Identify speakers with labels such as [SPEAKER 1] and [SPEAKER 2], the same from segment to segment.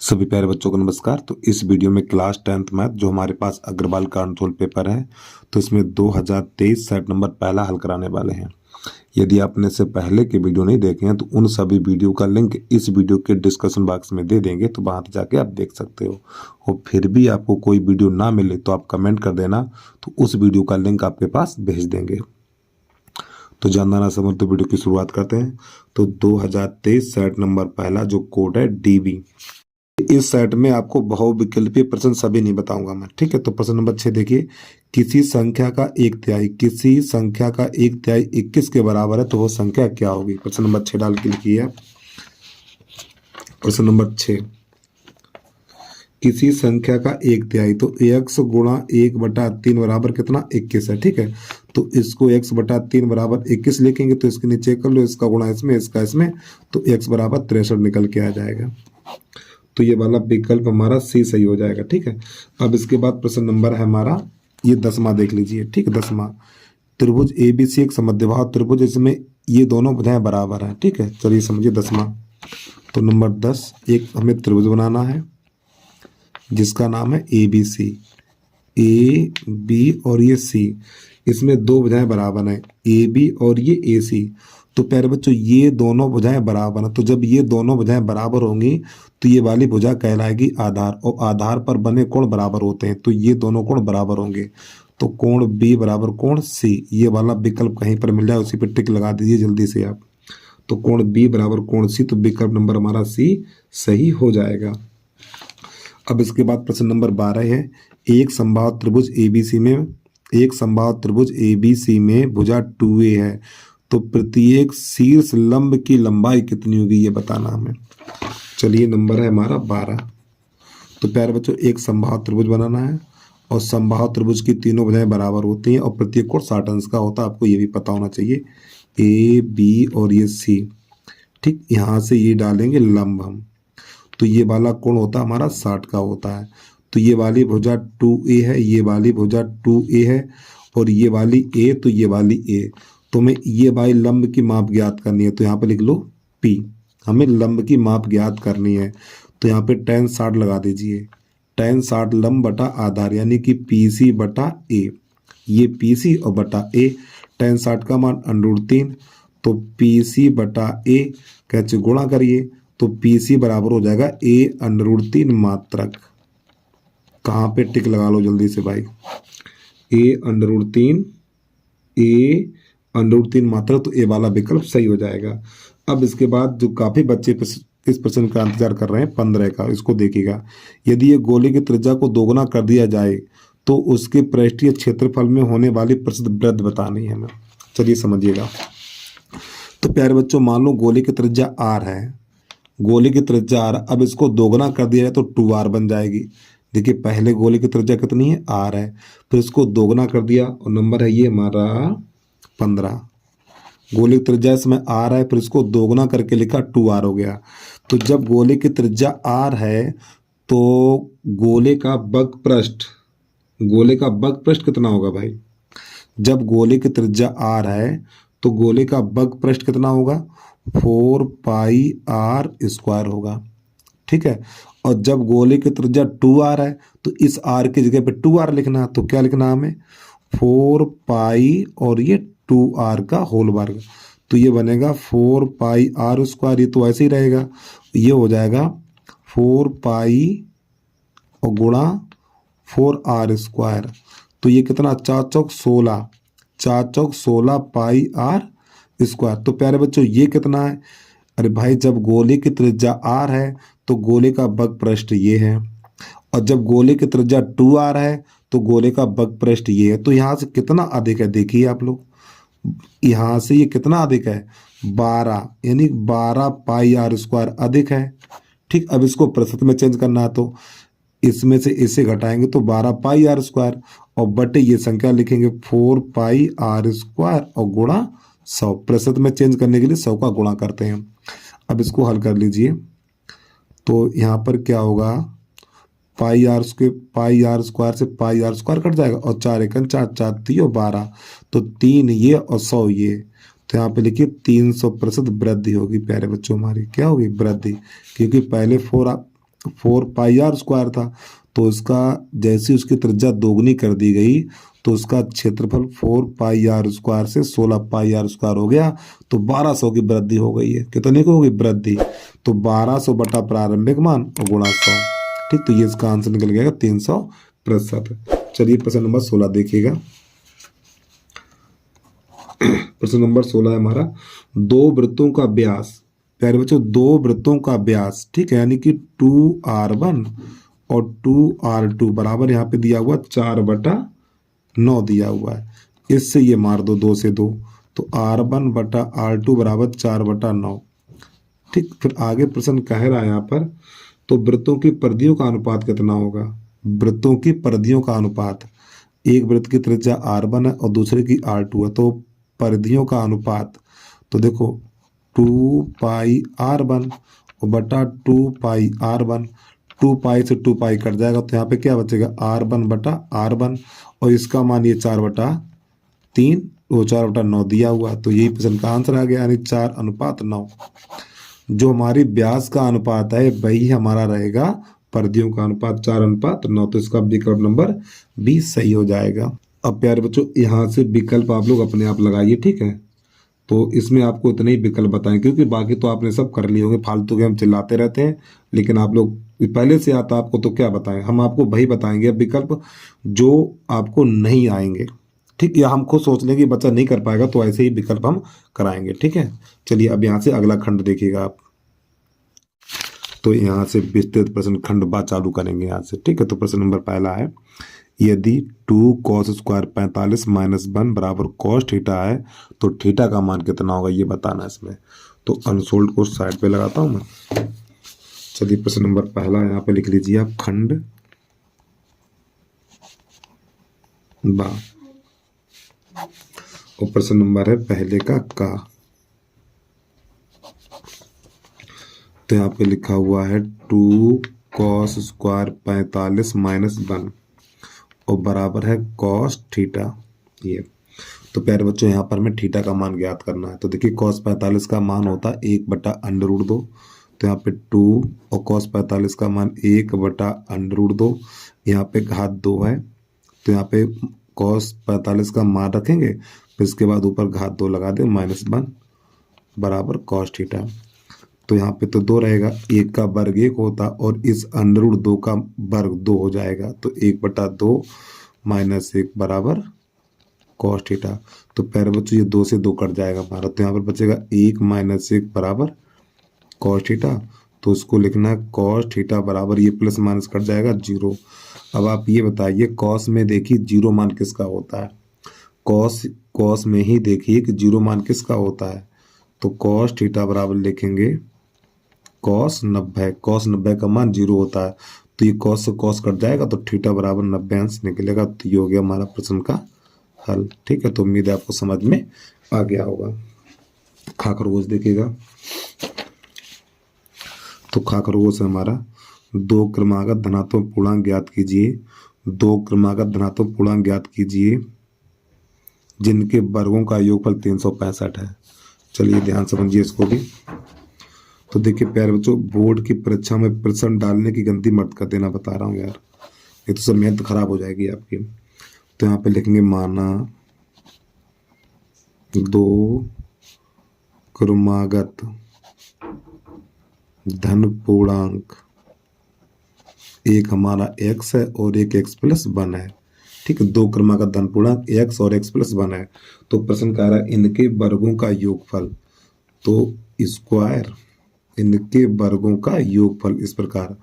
[SPEAKER 1] सभी प्यारे बच्चों को नमस्कार। तो इस वीडियो में क्लास 10th मैथ जो हमारे पास अग्रवाल कंट्रोल पेपर है, तो इसमें 2023 सेट नंबर पहला हल कराने वाले हैं। यदि आपने से पहले के वीडियो नहीं देखे हैं तो उन सभी वीडियो का लिंक इस वीडियो के डिस्कशन बॉक्स में दे देंगे, तो वहां जाके आप देख सकते हो। और फिर भी आपको कोई वीडियो ना मिले तो आप कमेंट कर देना, तो उस वीडियो का लिंक आपके पास भेज देंगे। तो जानना ना समझ तो वीडियो की शुरुआत करते हैं। तो 2023 सेट नंबर पहला जो कोड है DB, इस सेट में आपको बहुविकल्पीय प्रश्न सभी नहीं बताऊंगा मैं, ठीक है। तो प्रश्न नंबर 6 देखिए, किसी संख्या का एक तिहाई 21 के बराबर है, तो वो संख्या क्या होगी। प्रश्न नंबर 6 डाल के लिखिए। प्रश्न नंबर 6, किसी संख्या का एक तिहाई, तो x गुणा 1/3 बराबर कितना 21 है, ठीक है। तो इसको x/3 बराबर 21 लिखेंगे, तो इसके नीचे कर लो, इसका गुणा इसमें, इसका इसमें, तो x बराबर 63 निकल के आ जाएगा। तो ये वाला विकल्प हमारा सी सही हो जाएगा, ठीक है। अब इसके बाद प्रश्न नंबर है हमारा ये 10वां देख लीजिए, ठीक है। 10वां, त्रिभुज ABC एक समद्विबाहु त्रिभुज, इसमें ये दोनों भुजाएं बराबर हैं, ठीक है। चलिए समझिए 10वां। तो नंबर 10, एक हमें त्रिभुज बनाना है जिसका नाम है ABC, AB और ये C, इसमें दो भुजाएं बराबर हैं, AB और ये AC। तो प्यारे बच्चों ये दोनों भुजाएं बराबर हैं, तो जब ये दोनों भुजाएं बराबर होंगी तो ये वाली भुजा कहलाएगी आधार, और आधार पर बने कोण बराबर होते हैं, तो ये दोनों कोण बराबर होंगे। तो कोण B बराबर कोण C, ये वाला विकल्प कहीं पर मिल जाए उसी पर टिक लगा दीजिए जल्दी से आप। तो कोण B बराबर कोण C, तो विकल्प नंबर हमारा C सही हो जाएगा। अब इसके बाद प्रश्न नंबर 12 है, एक समबाहु त्रिभुज ABC में भुजा 2A है, तो प्रत्येक शीर्ष लंब की लंबाई कितनी होगी ये बताना हमें। चलिए नंबर है हमारा 12। तो प्यारे बच्चों एक समबाहु त्रिभुज बनाना है, और समबाहु त्रिभुज की तीनों भुजाएं बराबर होती हैं, और प्रत्येक कोण 60 अंश का होता है, आपको ये भी पता होना चाहिए। AB और ये C, ठीक, यहाँ से ये डालेंगे लंब हम, तो ये वाला कोण होता है हमारा 60 का होता है। तो ये वाली भुजा 2A है, ये वाली भुजा 2A है, और ये वाली A, तो ये वाली A। तो हमें ये वाली लंब की माप ज्ञात करनी है, तो यहाँ पे लिख लो P, हमें लंब की माप ज्ञात करनी है। तो यहाँ पे tan 60 लगा दीजिए, tan 60 लंब बटा आधार, यानी कि PC बटा A, ये PC और बटा A, tan 60 का मान √3, तो PC बटा A कैसे गुणा करिए, तो PC बराबर हो जाएगा A√3 मात्रक। कहाँ पे टिक लगा लो जल्दी से भाई, A√3 मात्रक, तो ए वाला विकल्प सही हो जाएगा। अब इसके बाद जो काफी बच्चे इस प्रश्न का इंतजार कर रहे हैं 15 का, इसको देखिएगा। यदि ये गोले की त्रिज्या को दोगुना कर दिया जाए तो उसके पृष्ठीय क्षेत्रफल में होने वाली प्रसिद्ध वृद्धि बतानी है हमें। चलिए समझिएगा। तो प्यारे बच्चों मान लो गोले की त्रिज्या R है, गोले की त्रिज्या R, अब इसको दोगुना कर दिया जाए तो 2R बन जाएगी। देखिए पहले गोले की त्रिज्या कितनी है, R है, फिर इसको दोगुना कर दिया और नंबर है ये हमारा 15। गोले की त्रिज्या इसमें R है, फिर इसको दोगुना करके लिखा 2R हो गया। तो जब गोले की त्रिज्या R है तो गोले का बग पृष्ठ कितना होगा भाई। जब गोले की त्रिज्या R है तो गोले का बग पृष्ठ कितना होगा, 4πr² होगा, ठीक है। और जब गोले की त्रिज्या 2R है तो इस R की जगह पे 2R लिखना है, तो क्या लिखना है हमें, 4π और ये 2R का होल वर्ग, तो ये बनेगा 4πr², ये तो ऐसे ही रहेगा, ये हो जाएगा 4π और गुणा 4r², तो ये कितना 4 चौक 16 πr²। तो प्यारे बच्चों ये कितना है, अरे भाई जब गोले की त्रिज्या R है तो गोले का बग पृष्ठ ये है, और जब गोले की त्रिज्या 2R है तो गोले का बग पृष्ठ ये है। तो यहाँ से कितना अधिक है देखिए आप लोग, यहाँ से ये कितना अधिक है 12, यानी 12πr² अधिक है, ठीक। अब इसको प्रतिशत में चेंज करना है, तो इसमें से इसे घटाएंगे तो 12πr² और बटे ये संख्या लिखेंगे 4πr² और गुणा 100, प्रतिशत में चेंज करने के लिए 100 का गुणा करते हैं। अब इसको हल कर लीजिए, तो यहाँ पर क्या होगा, πr² से πr² कट जाएगा, और 4 एकन 4 4 3 और 12, तो 3 ये और 100 ये, तो यहाँ पे लिखिए 300% वृद्धि होगी प्यारे बच्चों, हमारी क्या होगी वृद्धि, क्योंकि पहले 4 पाई आर स्क्वायर था, तो इसका जैसे उसकी त्रिज्या दोगुनी कर दी गई तो उसका क्षेत्रफल 4 पाई आर स्क्वायर से 16 पाई आर स्क्वायर हो गया। तो 1200 की वृद्धि हो गई है। कितने की होगी वृद्धि? तो 1200 बटा प्रारंभिक मान और गुणा 100। ठीक, तो ये इसका आंसर निकल गया 365। चलिए प्रश्न नंबर 16 देखिएगा। प्रश्न नंबर 16 है हमारा, दो वृत्तों का व्यास, प्यारे बच्चों दो वृत्तों का व्यास, ठीक है, यानी कि 2r1 और 2r2 बराबर यहाँ पे दिया हुआ 4/9 दिया हुआ है। इससे ये मार दो 2 से 2, तो r1 बटा r2 बराबर 4/9। ठीक, फिर आगे प्रश्न कह रहा है यहाँ पर, तो वृत्तों की परिधियों का अनुपात कितना होगा? वृत्तों की परिधियों का अनुपात, एक वृत्त की त्रिज्या r1 है और दूसरे की r2 है, तो परिधियों का अनुपात, तो देखो 2 पाई r1 और बटा 2 पाई r1, 2 पाई से 2 पाई कट जाएगा, तो यहाँ पे क्या बचेगा r1 बटा r1 और इसका मान ये 4/3, वो 4/9 दिया हुआ, तो यही प्रश्न का आंसर आ गया, यानी 4:9। जो हमारी व्यास का अनुपात है वही हमारा रहेगा परिधियों का अनुपात, 4:9, तो इसका विकल्प नंबर 20 सही हो जाएगा। अब प्यारे बच्चों यहाँ से विकल्प आप लोग अपने आप लगाइए, ठीक है। तो इसमें आपको इतने ही विकल्प बताएं, क्योंकि बाकी तो आपने सब कर लिए होंगे, फालतू के हम चिल्लाते रहते हैं, लेकिन आप लोग पहले से आता आपको तो क्या बताएं, हम आपको वही बताएंगे विकल्प जो आपको नहीं आएंगे, ठीक, या हम खुद सोच लें कि बच्चा नहीं कर पाएगा तो ऐसे ही विकल्प हम कराएंगे, ठीक है। चलिए अब यहाँ से अगला खंड देखिएगा आप। तो यहाँ से विस्तृत प्रश्न खंड बात चालू करेंगे यहाँ से, ठीक है। तो प्रश्न नंबर पहला है, यदि 2 cos स्क्वायर 45 माइनस 1 बराबर cos थीटा है तो थीटा का मान कितना होगा, ये बताना है इसमें। तो अनसोल्ड को साइड पे लगाता हूँ मैं। चलिए प्रश्न नंबर पहला यहाँ पे लिख लीजिए आप, खंड बा, और प्रश्न नंबर है पहले का। तो यहाँ पे लिखा हुआ है 2 cos स्क्वायर 45 माइनस 1 और बराबर है cos थीटा। ये तो प्यारे बच्चों यहाँ पर हमें थीटा का मान ज्ञात करना है। तो देखिए cos 45 का मान होता है 1/√2, तो यहाँ पे 2 और cos 45 का मान 1/√2, यहाँ पे घात 2 है, तो यहाँ पे cos 45 का मान रखेंगे, फिर इसके बाद ऊपर घात 2 लगा दें, -1 बराबर cos थीटा। तो यहाँ पे तो 2 रहेगा, 1 का वर्ग 1 होता और इस √2 का वर्ग 2 हो जाएगा, तो 1/2 -1 बराबर cos थीटा। तो प्यारे बच्चों ये 2 से 2 कट जाएगा हमारा, तो यहाँ पर बचेगा 1 - 1 बराबर cos थीटा। तो इसको लिखना है cos थीटा बराबर, ये प्लस माइनस कट जाएगा 0। अब आप ये बताइए cos में देखिए 0 मान किसका होता है, cos में ही देखिए कि 0 मान किसका होता है। तो cos थीटा बराबर लिखेंगे cos 90 का मान 0 होता है, तो ये cos से cos कट जाएगा, तो थीटा बराबर 90 अंश निकलेगा। तो ये हो गया हमारा प्रश्न का हल, ठीक है। तो उम्मीद है आपको समझ में आ गया होगा। खा खरगोश देखिएगा। तो खा खरगोश है हमारा, 2 क्रमागत धनात्मक पूर्णांक ज्ञात कीजिए, 2 क्रमागत धनात्मक पूर्णांक ज्ञात कीजिए जिनके वर्गों का योगफल 365 है। चलिए ध्यान समझिए इसको भी। तो देखिए प्यारे बच्चों, बोर्ड की परीक्षा में प्रश्न डालने की गलती मत कर देना, बता रहा हूँ यार, ये तो सब मेहनत खराब हो जाएगी आपकी। तो यहाँ पे लिखेंगे माना 2 क्रमागत धन पूर्णांक, एक हमारा x है और एक x + 1 है, ठीक है। 2 क्रमागत धन पूर्णांक x और x + 1 है। तो प्रश्न कह रहा है इनके वर्गों का योगफल, तो स्क्वायर इनके वर्गों का योगफल इस प्रकार,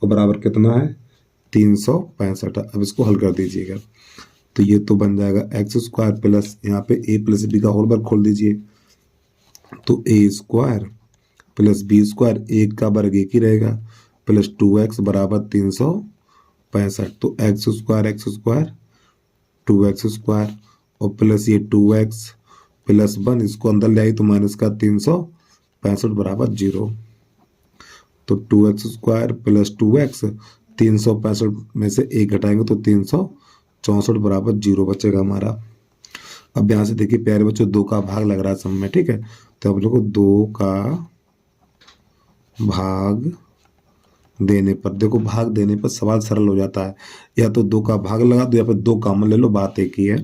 [SPEAKER 1] और बराबर कितना है 365। अब इसको हल कर दीजिएगा, तो ये तो बन जाएगा x² प्लस यहाँ पे a + b का होल वर्ग खोल दीजिए, तो a² + b², 1 का वर्ग 1 ही रहेगा, प्लस 2x बराबर 365। तो x² 2x² और प्लस ये 2x + 1, इसको अंदर ले आई तो माइनस का 365 बराबर 0। तो 2x² + 2x, 365 में से 1 घटाएंगे तो 364 बराबर 0 बचेगा हमारा। अब यहाँ से देखिए प्यारे बच्चों 2 का भाग लग रहा है सब में, ठीक है। तो आप लोग को 2 का भाग देने पर, देखो भाग देने पर सवाल सरल हो जाता है। या तो 2 का भाग लगा दो या फिर 2 कॉमन ले लो, बात एक ही है।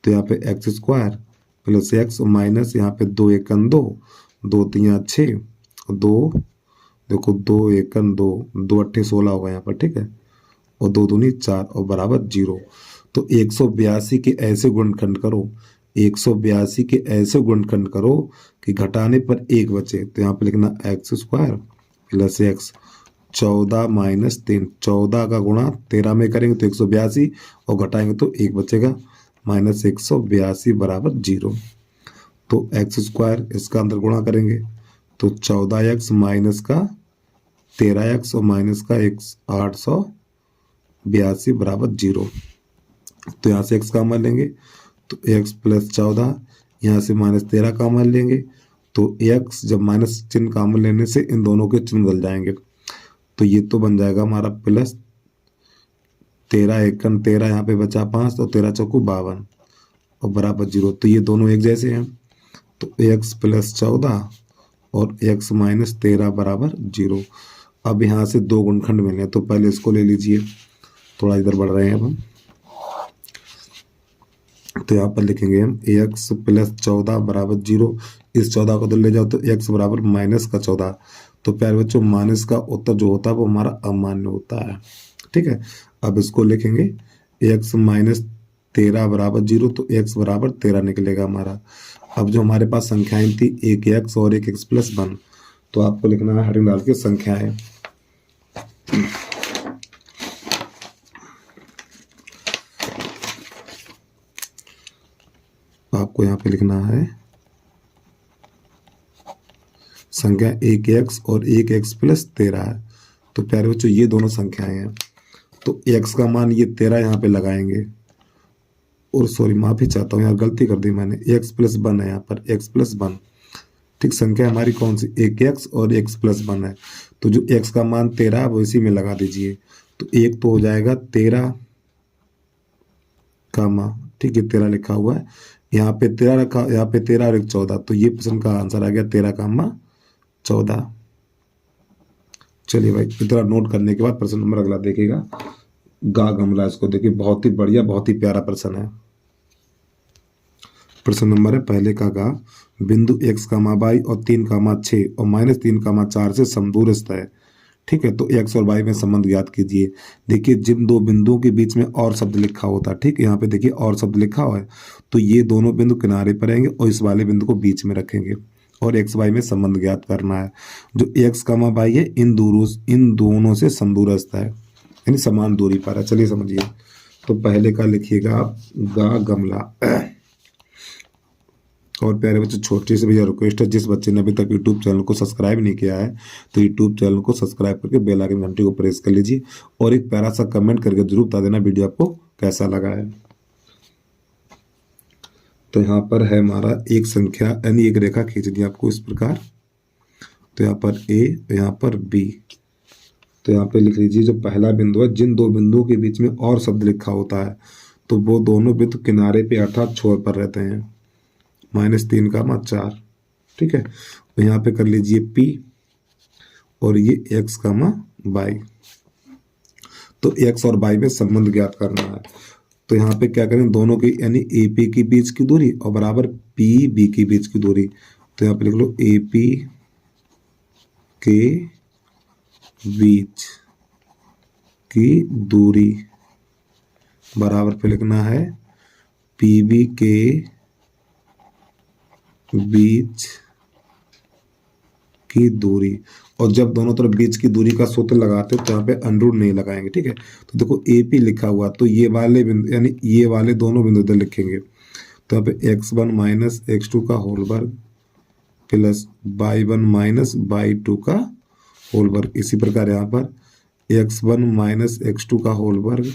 [SPEAKER 1] तो यहाँ पे x square plus x minus यहाँ पे 2 एकन 2, 2 तिया 6, 2 देखो 2 एकन 2, 2 अट्ठे 16 होगा यहाँ पर, ठीक है। और 2 दूनी 4 और बराबर 0। तो 182 के ऐसे गुणनखंड करो, 182 के ऐसे गुणनखंड करो कि घटाने पर 1 बचे। तो यहाँ पे लिखना x square plus x 14 minus 3, 14 का गुणा 13 में करेंगे तो 182 और घटाएंगे तो 1 बचेगा, माइनस 182 बराबर 0। तो एक्स स्क्वायर इसका अंदर गुणा करेंगे तो 14x माइनस का 13x और माइनस का 882 बराबर 0। तो यहाँ से x कॉमन लेंगे तो x प्लस 14, यहाँ से माइनस 13 कॉमन लेंगे तो x, जब माइनस चिन्ह कॉमन लेने से इन दोनों के चिन्ह बदल जाएंगे। तो ये तो बन जाएगा हमारा प्लस 13 एकन 13, यहाँ पे बचा 5 तो 13 चौको 52 और बराबर 0। तो ये दोनों एक जैसे हैं। तो x प्लस 14 और x माइनस 13 बराबर 0। अब यहाँ से 2 गुणनखंड मिले तो पहले इसको ले लीजिए, थोड़ा इधर बढ़ रहे हैं अब हम। तो यहाँ पर लिखेंगे हम x प्लस 14 बराबर 0। इस 14 को उधर ले जाओ तो x बराबर माइनस का 14। तो प्यारे बच्चों माइनस का उत्तर जो होता है वो हमारा अमान्य होता है, ठीक है। अब इसको लिखेंगे x माइनस 13 बराबर 0, तो x बराबर 13 निकलेगा हमारा। अब जो हमारे पास संख्याएं थी एक x और एक x प्लस 1, तो आपको लिखना है हरिंग डाल के संख्याएं। आपको यहाँ पे लिखना है संख्या एक x और एक x प्लस 13 है। तो प्यारे बच्चों ये दोनों संख्याएं हैं, तो x का मान ये 13 यहाँ पे लगाएंगे। और सॉरी माफी चाहता हूँ, यहाँ गलती कर दी मैंने, x प्लस 1 है यहाँ पर, x प्लस 1, ठीक। संख्या हमारी कौन सी, एक x और x प्लस 1 है। तो जो x का मान 13 है वो इसी में लगा दीजिए। तो एक तो हो जाएगा 13 का मान, ठीक है, 13 लिखा हुआ है यहाँ पे 13 रखा, यहाँ पे 13 और 1 14। तो ये प्रश्न का आंसर आ गया 13 का मान 14। चलिए भाई, इतना नोट करने के बाद प्रश्न नंबर अगला देखेगा गा गमला। इसको देखिए, बहुत ही बढ़िया बहुत ही प्यारा प्रश्न है। प्रश्न नंबर है पहले का गा, बिंदु x कामा y और 3 कामा 6 और माइनस 3 कामा 4 से समदूरस्थ है, ठीक है। तो x और y में संबंध ज्ञात कीजिए। देखिए जिन दो बिंदुओं के बीच में और शब्द लिखा होता है, ठीक है, यहाँ पे देखिए और शब्द लिखा हुआ है, तो ये दोनों बिंदु किनारे पर रहेंगे और इस वाले बिंदु को बीच में रखेंगे और x y में संबंध ज्ञात करना है। जो x कामा y है इन दोनों से समदूरस्थ है, यानी समान दूरी पर है। चलिए समझिए। तो पहले का लिखिएगा आप गा गमला। और प्यारे बच्चे छोटे से भैया रिक्वेस्ट है, जिस बच्चे ने अभी तक यूट्यूब चैनल को सब्सक्राइब नहीं किया है तो यूट्यूब चैनल को सब्सक्राइब करके बेल आइकन घंटी को प्रेस कर लीजिए और एक प्यारा सा कमेंट करके जरूर बता देना वीडियो आपको कैसा लगा है। तो यहाँ पर है हमारा एक संख्या यानी एक रेखा खींच दी आपको इस प्रकार। तो यहाँ पर ए, यहाँ पर बी। तो यहाँ पे लिख लीजिए जो पहला बिंदु है, जिन दो बिंदुओं के बीच में और शब्द लिखा होता है तो वो दोनों बिंदु किनारे पे अर्थात छोर पर रहते हैं। माइनस 3 कामा 4, ठीक है। तो यहाँ पे कर लीजिए P और ये x कामा y। तो x और y में संबंध ज्ञात करना है। तो यहाँ पे क्या करें, दोनों की यानी AP के बीच की दूरी और बराबर PB के बीच की दूरी। तो यहाँ पे लिख लो AP के बीच की दूरी बराबर पे लिखना है PB के बीच की दूरी। और जब दोनों तरफ बीच की दूरी का सूत्र लगाते हो तो यहाँ पे अंडररूट नहीं लगाएंगे, ठीक है। तो देखो AP लिखा हुआ, तो ये वाले बिंदु यानी ये वाले दोनों बिंदु इधर लिखेंगे। तो यहाँ पे x1 माइनस x2 का होल वर्ग प्लस y1 माइनस y2 का होल वर्ग। इसी प्रकार यहाँ पर x1 माइनस x2 का होल वर्ग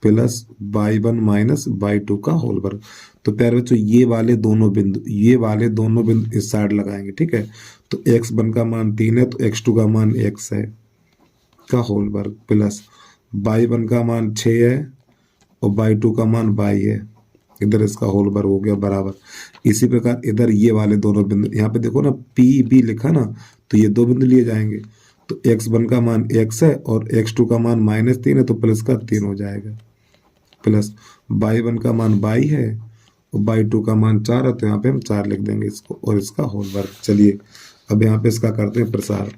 [SPEAKER 1] प्लस y1 माइनस y2 का होल वर्ग। तो प्यारे बच्चों ये वाले दोनों बिंदु इस साइड लगाएंगे, ठीक है। तो x1 का मान 3 है तो x2 का मान x है का होल वर्ग प्लस y1 का मान 6 है और y2 का मान y है, इधर इसका होल वर्ग हो गया बराबर। इसी प्रकार इधर ये वाले दोनों बिंदु, यहाँ पे देखो ना PB लिखा ना, तो ये दो बिंदु लिए जाएंगे। तो x1 का मान x है और x2 का मान -3 है, तो प्लस का 3 हो जाएगा, प्लस y1 का मान y है और y2 का मान 4 है, तो यहाँ पे हम 4 लिख देंगे इसको और इसका होल वर्ग। चलिए अब यहाँ पे इसका करते हैं प्रसार।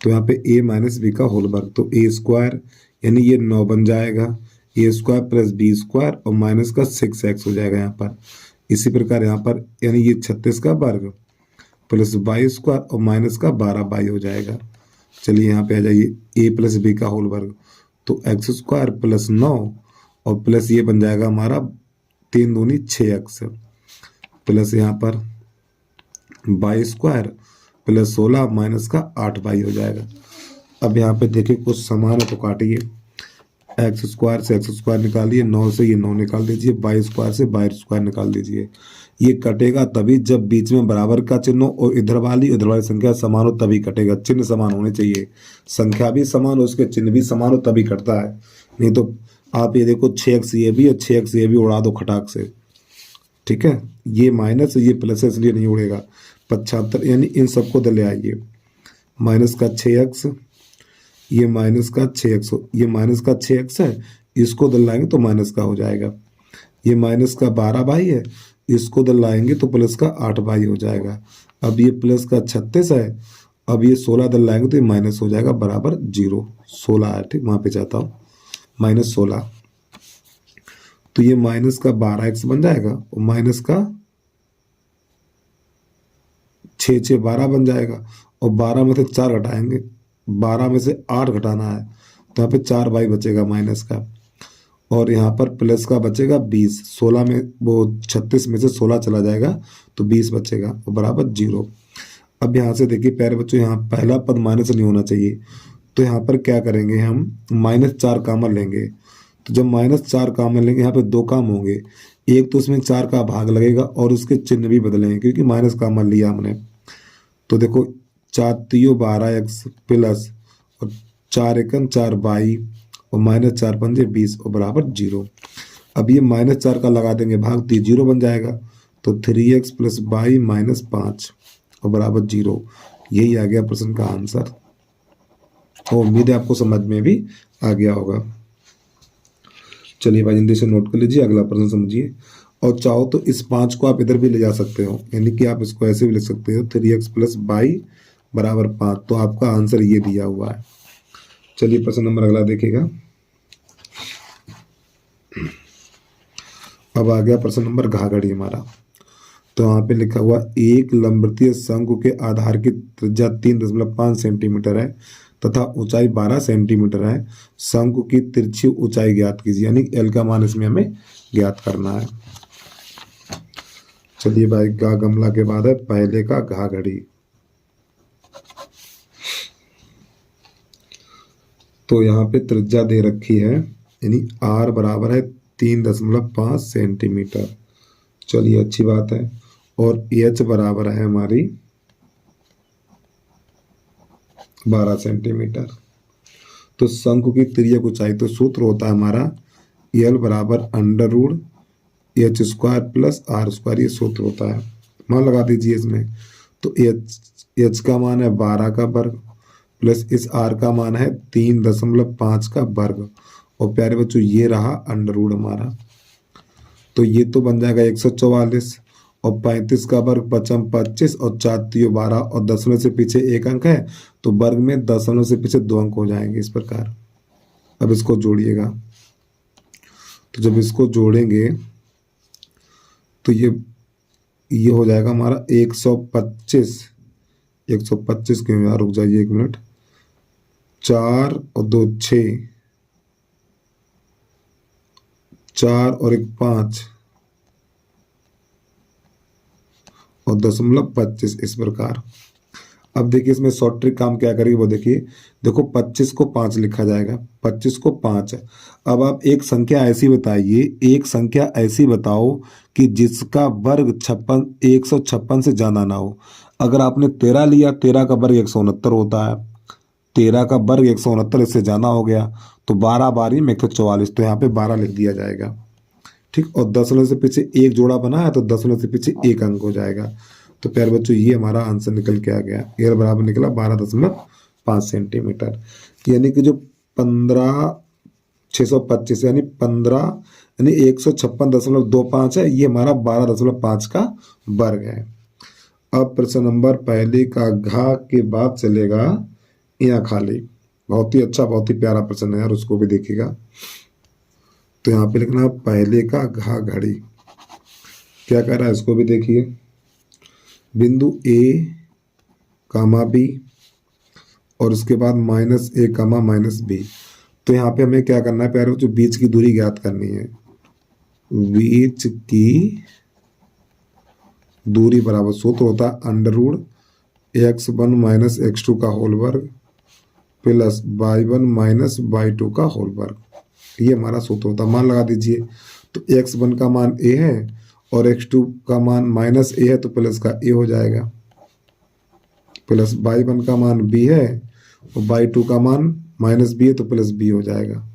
[SPEAKER 1] तो यहाँ पे a माइनस बी का होल वर्ग, तो a स्क्वायर यानी ये 9 बन जाएगा, a square plus B square और माइनस का 6x हो जाएगा यहाँ पर। इसी प्रकार यहाँ पर यानी ये 36 का वर्ग प्लस वाई स्क्वायर और माइनस का 12y हो जाएगा। चलिए यहाँ पे आ जाइए a प्लस बी का होल वर्ग, तो एक्स स्क्वायर प्लस 9 और प्लस ये बन जाएगा हमारा 3 दूनी 6x प्लस यहाँ पर वाई स्क्वायर प्लस 16 माइनस का 8y हो जाएगा। अब यहाँ पे देखिए कुछ समान है तो काटिए, एक्स स्क्वायर से एक्स स्क्वायर निकालिए, 9 से ये 9 निकाल दीजिए, वाई स्क्वायर से वाई स्क्वायर निकाल दीजिए। ये कटेगा तभी जब बीच में बराबर का चिन्ह हो और इधर वाली संख्या समान हो, तभी कटेगा। चिन्ह समान होने चाहिए, संख्या भी समान हो, उसके चिन्ह भी समान हो, तभी कटता है। नहीं तो आप ये देखो 6x ये भी और 6x ये भी उड़ा दो खटाक से, ठीक है। ये माइनस ये प्लस है इसलिए नहीं उड़ेगा। 75 यानी इन सबको दे ले आइए, माइनस का 6x, ये माइनस का 6x, ये माइनस का 6x है, इसको दल लाएंगे तो माइनस का हो जाएगा। ये माइनस का 12y है, इसको दल लाएंगे तो प्लस का 8y हो जाएगा। अब ये प्लस का 36 है, अब ये 16 दल लाएंगे तो ये माइनस हो जाएगा बराबर 0। 16 है, ठीक, वहाँ पे जाता हूँ -16, तो ये माइनस का 12x बन जाएगा और माइनस का 6 6 12 बन जाएगा और 12 में से 4 घटाएंगे, 12 में से 8 घटाना है, तो यहाँ पे 4y बचेगा माइनस का, और यहाँ पर प्लस का बचेगा 20। 16 में वो 36 में से 16 चला जाएगा तो 20 बचेगा और बराबर 0। अब यहाँ से देखिए प्यारे बच्चों, यहाँ पहला पद माइनस नहीं होना चाहिए, तो यहाँ पर क्या करेंगे हम -4 कॉमन लेंगे। तो जब -4 कॉमन लेंगे यहाँ पे 2 काम होंगे, एक तो उसमें 4 का भाग लगेगा और उसके चिन्ह भी बदलेंगे क्योंकि माइनस कॉमन लिया हमने। तो देखो 4 3 12x प्लस और 4 1 4y और -4 5 20 और बराबर 0। अब ये -4 का लगा देंगे भाग, तो 0 बन जाएगा, तो 3x प्लस y -5 और बराबर 0। यही आ गया प्रश्न का आंसर। और उम्मीद है आपको समझ में भी आ गया होगा। चलिए भाई जल्दी से नोट कर लीजिए, अगला प्रश्न समझिए। और चाहो तो इस 5 को आप इधर भी ले जा सकते हो, यानी कि आप इसको ऐसे भी लिख सकते हो 3x प्लस y बराबर 5, तो आपका आंसर ये दिया हुआ है। चलिए प्रश्न नंबर अगला देखिएगा। अब आ गया प्रश्न नंबर घाघड़ी हमारा। तो यहाँ पे लिखा हुआ एक लंबवृत्तीय शंकु के आधार की त्रिज्या 3.5 सेंटीमीटर है तथा ऊंचाई 12 सेंटीमीटर है। शंकु की तिरछी ऊंचाई ज्ञात कीजिए, यानी एल का मान इसमें हमें ज्ञात करना है। चलिए भाई, गा गमला के बाद है पहले का घाघड़ी। तो यहाँ पे त्रिज्या दे रखी है, यानी आर बराबर है 3.5 सेंटीमीटर। चलिए अच्छी बात है। और एच बराबर है हमारी 12 सेंटीमीटर। तो शंकु की तिर्यक ऊंचाई, तो सूत्र होता है हमारा एल बराबर √h square plus R square, ये सूत्र होता है। मान लगा दीजिए इसमें। तो एच का मान है 12 का वर्ग प्लस इस आर का मान है 3.5 का वर्ग, और प्यारे बच्चों ये रहा √ हमारा। तो ये तो बन जाएगा 144 और 35 का वर्ग 5 25 और 4 3 12 और दशमलव से पीछे 1 अंक है, तो वर्ग में दशमलव से पीछे 2 अंक हो जाएंगे इस प्रकार। अब इसको जोड़िएगा, तो जब इसको जोड़ेंगे तो ये हो जाएगा हमारा 125 क्यों यार, रुक जाइए 1 मिनट। 4 और 2 6, 4 और 1 5 और 0.25 इस प्रकार। अब देखिए इसमें शॉर्ट ट्रिक काम क्या करेगी वो देखिए। देखो 25 को 5 लिखा जाएगा, 25 को 5 है। अब आप एक संख्या ऐसी बताइए, एक संख्या ऐसी बताओ कि जिसका वर्ग 156 से ज्यादा ना हो। अगर आपने 13 लिया, 13 का वर्ग 169 होता है, 13 का वर्ग 169 इससे ज्यादा हो गया, तो 12 बारी में 144, तो यहाँ पे 12 लिख दिया जाएगा, ठीक। और दशमलव से पीछे 1 जोड़ा बना है, तो दशमलव से पीछे 1 अंक हो जाएगा। तो प्यारे बच्चों ये हमारा आंसर निकल के आ गया, ये बराबर निकला 12.4। 5 सेंटीमीटर, यानी कि जो 15,625 यानी 156.25 है, ये हमारा 12.5 का वर्ग है। अब प्रश्न नंबर पहले का घा के बाद चलेगा यहाँ खाली। बहुत ही अच्छा, बहुत ही प्यारा प्रश्न है यार, उसको भी देखिएगा। तो यहाँ पे लिखना पहले का घा घड़ी, क्या कह रहा है इसको भी देखिए। बिंदु ए कामा बी और उसके बाद -a कामा -b। तो यहाँ पे हमें क्या करना है प्यारे बच्चों, बीच की दूरी ज्ञात करनी है। बीच की दूरी बराबर सूत्र होता है √x1 - x2 का होल वर्ग प्लस y1 - y2 का होल वर्ग। ये हमारा सूत्र होता है। मान लगा दीजिए, तो x1 का मान a है और x2 का मान -a है, तो प्लस का a हो जाएगा, प्लस y1 का मान b है और y2 का मान -b है, तो प्लस b हो जाएगा।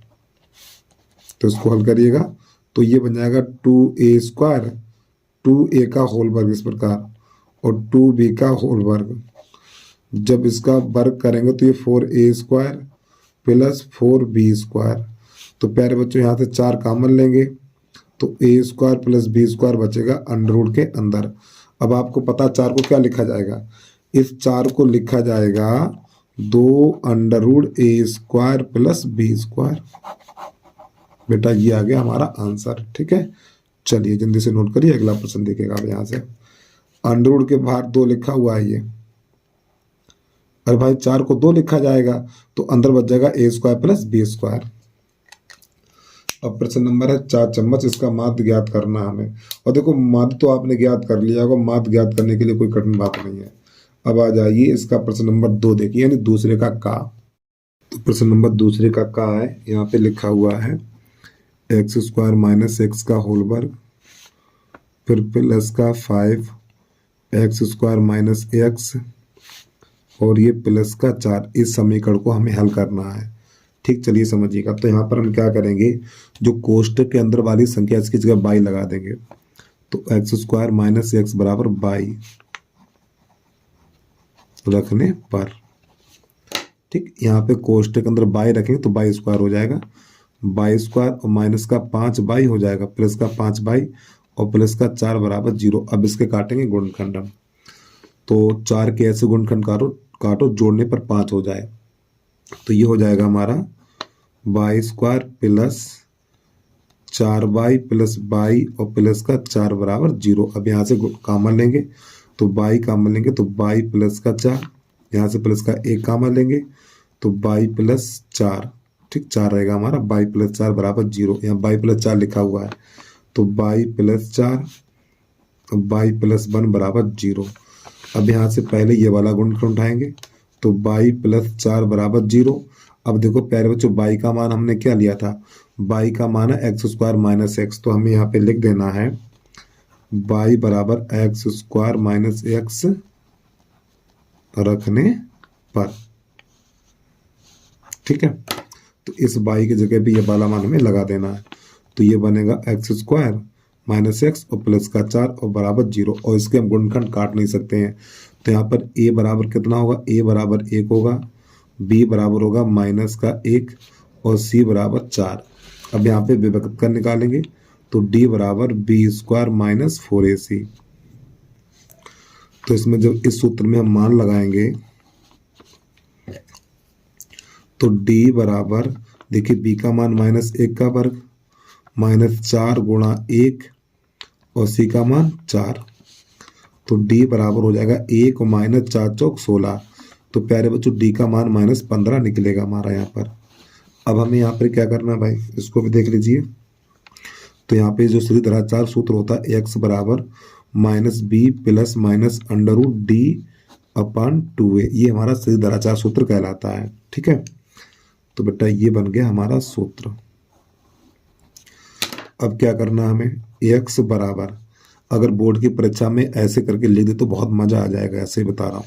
[SPEAKER 1] तो इसको हल करिएगा तो ये बन जाएगा 2a², 2a का होल वर्ग इस प्रकार और 2b का होल वर्ग। जब इसका वर्ग करेंगे तो ये 4a² प्लस 4b²। तो प्यारे बच्चों यहाँ से 4 कॉमन लेंगे तो a² प्लस b² बचेगा अंडर के अंदर। अब आपको पता 4 को क्या लिखा जाएगा, इस 4 को लिखा जाएगा 2 √a² प्लस b²। बेटा ये आ गया हमारा आंसर। ठीक है, चलिए जल्दी से नोट करिए, अगला प्रश्न देखिएगा। अब यहाँ से अंडर के बाहर 2 लिखा हुआ है ये, अरे भाई 4 को 2 लिखा जाएगा तो अंदर बच जाएगा a² प्लस b²। अब प्रश्न नंबर है 4 चम्मच, इसका माध्य ज्ञात करना हमें। और देखो माध्य तो आपने ज्ञात कर लिया होगा, माध्य ज्ञात करने के लिए कोई कठिन बात नहीं है। अब आ जाइए इसका प्रश्न नंबर 2 देखिए, यानी दूसरे का का। तो प्रश्न नंबर दूसरे का है, यहाँ पे लिखा हुआ है x² - x का होल वर्ग फिर प्लस का 5x² - x और ये प्लस का 4। इस समीकरण को हमें हल करना है। ठीक, चलिए समझिएगा। तो यहाँ पर हम क्या करेंगे, जो कोष्टक के अंदर वाली संख्या इसकी जगह 22 लगा देंगे। तो x² - x बराबर 22 रखने पर, ठीक, यहाँ पे कोष्टक के अंदर 22 रखेंगे तो 22² हो जाएगा, 22² और माइनस का 5 22 हो जाएगा, प्लस का 5 22 और प्लस का 4 बराबर 0। अब इसके काटेंगे गुणनखंड हम, तो 4 के ऐसे गुणनखंड काटो जोड़ने पर 5 हो जाए, तो ये हो जाएगा हमारा 22² प्लस 4y प्लस 22 और प्लस का 4 बराबर 0। अब यहाँ से कॉमन लेंगे तो 22 कॉमन लेंगे तो 22 प्लस का 4, यहाँ से प्लस का 1 कॉमन लेंगे तो 22 प्लस 4, ठीक, 4 रहेगा हमारा। 22 प्लस 4 बराबर 0, यहाँ 22 प्लस 4 लिखा हुआ है तो 22 प्लस 4 22 प्लस 1 बराबर 0। अब यहाँ से पहले ये वाला गुणनखंड उठाएंगे तो 22 प्लस 4 बराबर 0। अब देखो प्यारे बच्चों 22 का मान हमने क्या लिया था, 22 का मान है x² - x, तो हमें यहाँ पे लिख देना है 22 बराबर x² - x रखने पर। ठीक है, तो इस 22 की जगह भी ये वाला मान हमें लगा देना है, तो ये बनेगा x² - x और प्लस का 4 और बराबर 0। और इसके हम गुणनखंड काट नहीं सकते हैं, तो यहाँ पर a बराबर कितना होगा, a बराबर 1 होगा, b बराबर होगा माइनस का 1 और c बराबर 4। अब यहाँ पे विभक्त कर निकालेंगे तो d बराबर b² - 4ac। तो इसमें जब इस सूत्र में हम मान लगाएंगे तो d बराबर, देखिए b का मान -1 का वर्ग -4 गुणा 1 और c का मान 4, तो d बराबर हो जाएगा 1 और -4 चौक 16। तो प्यारे बच्चों d का मान -15 निकलेगा हमारा यहाँ पर। अब हमें यहाँ पर क्या करना है भाई, इसको भी देख लीजिए। तो यहाँ पे जो सीधाचार सूत्र होता है x बराबर -b प्लस माइनस √d/2a, ये हमारा सीधाचार सूत्र कहलाता है। ठीक है, तो बेटा ये बन गया हमारा सूत्र। अब क्या करना हमें, x बराबर, अगर बोर्ड की परीक्षा में ऐसे करके लिख दे तो बहुत मजा आ जाएगा, ऐसे बता रहा हूँ।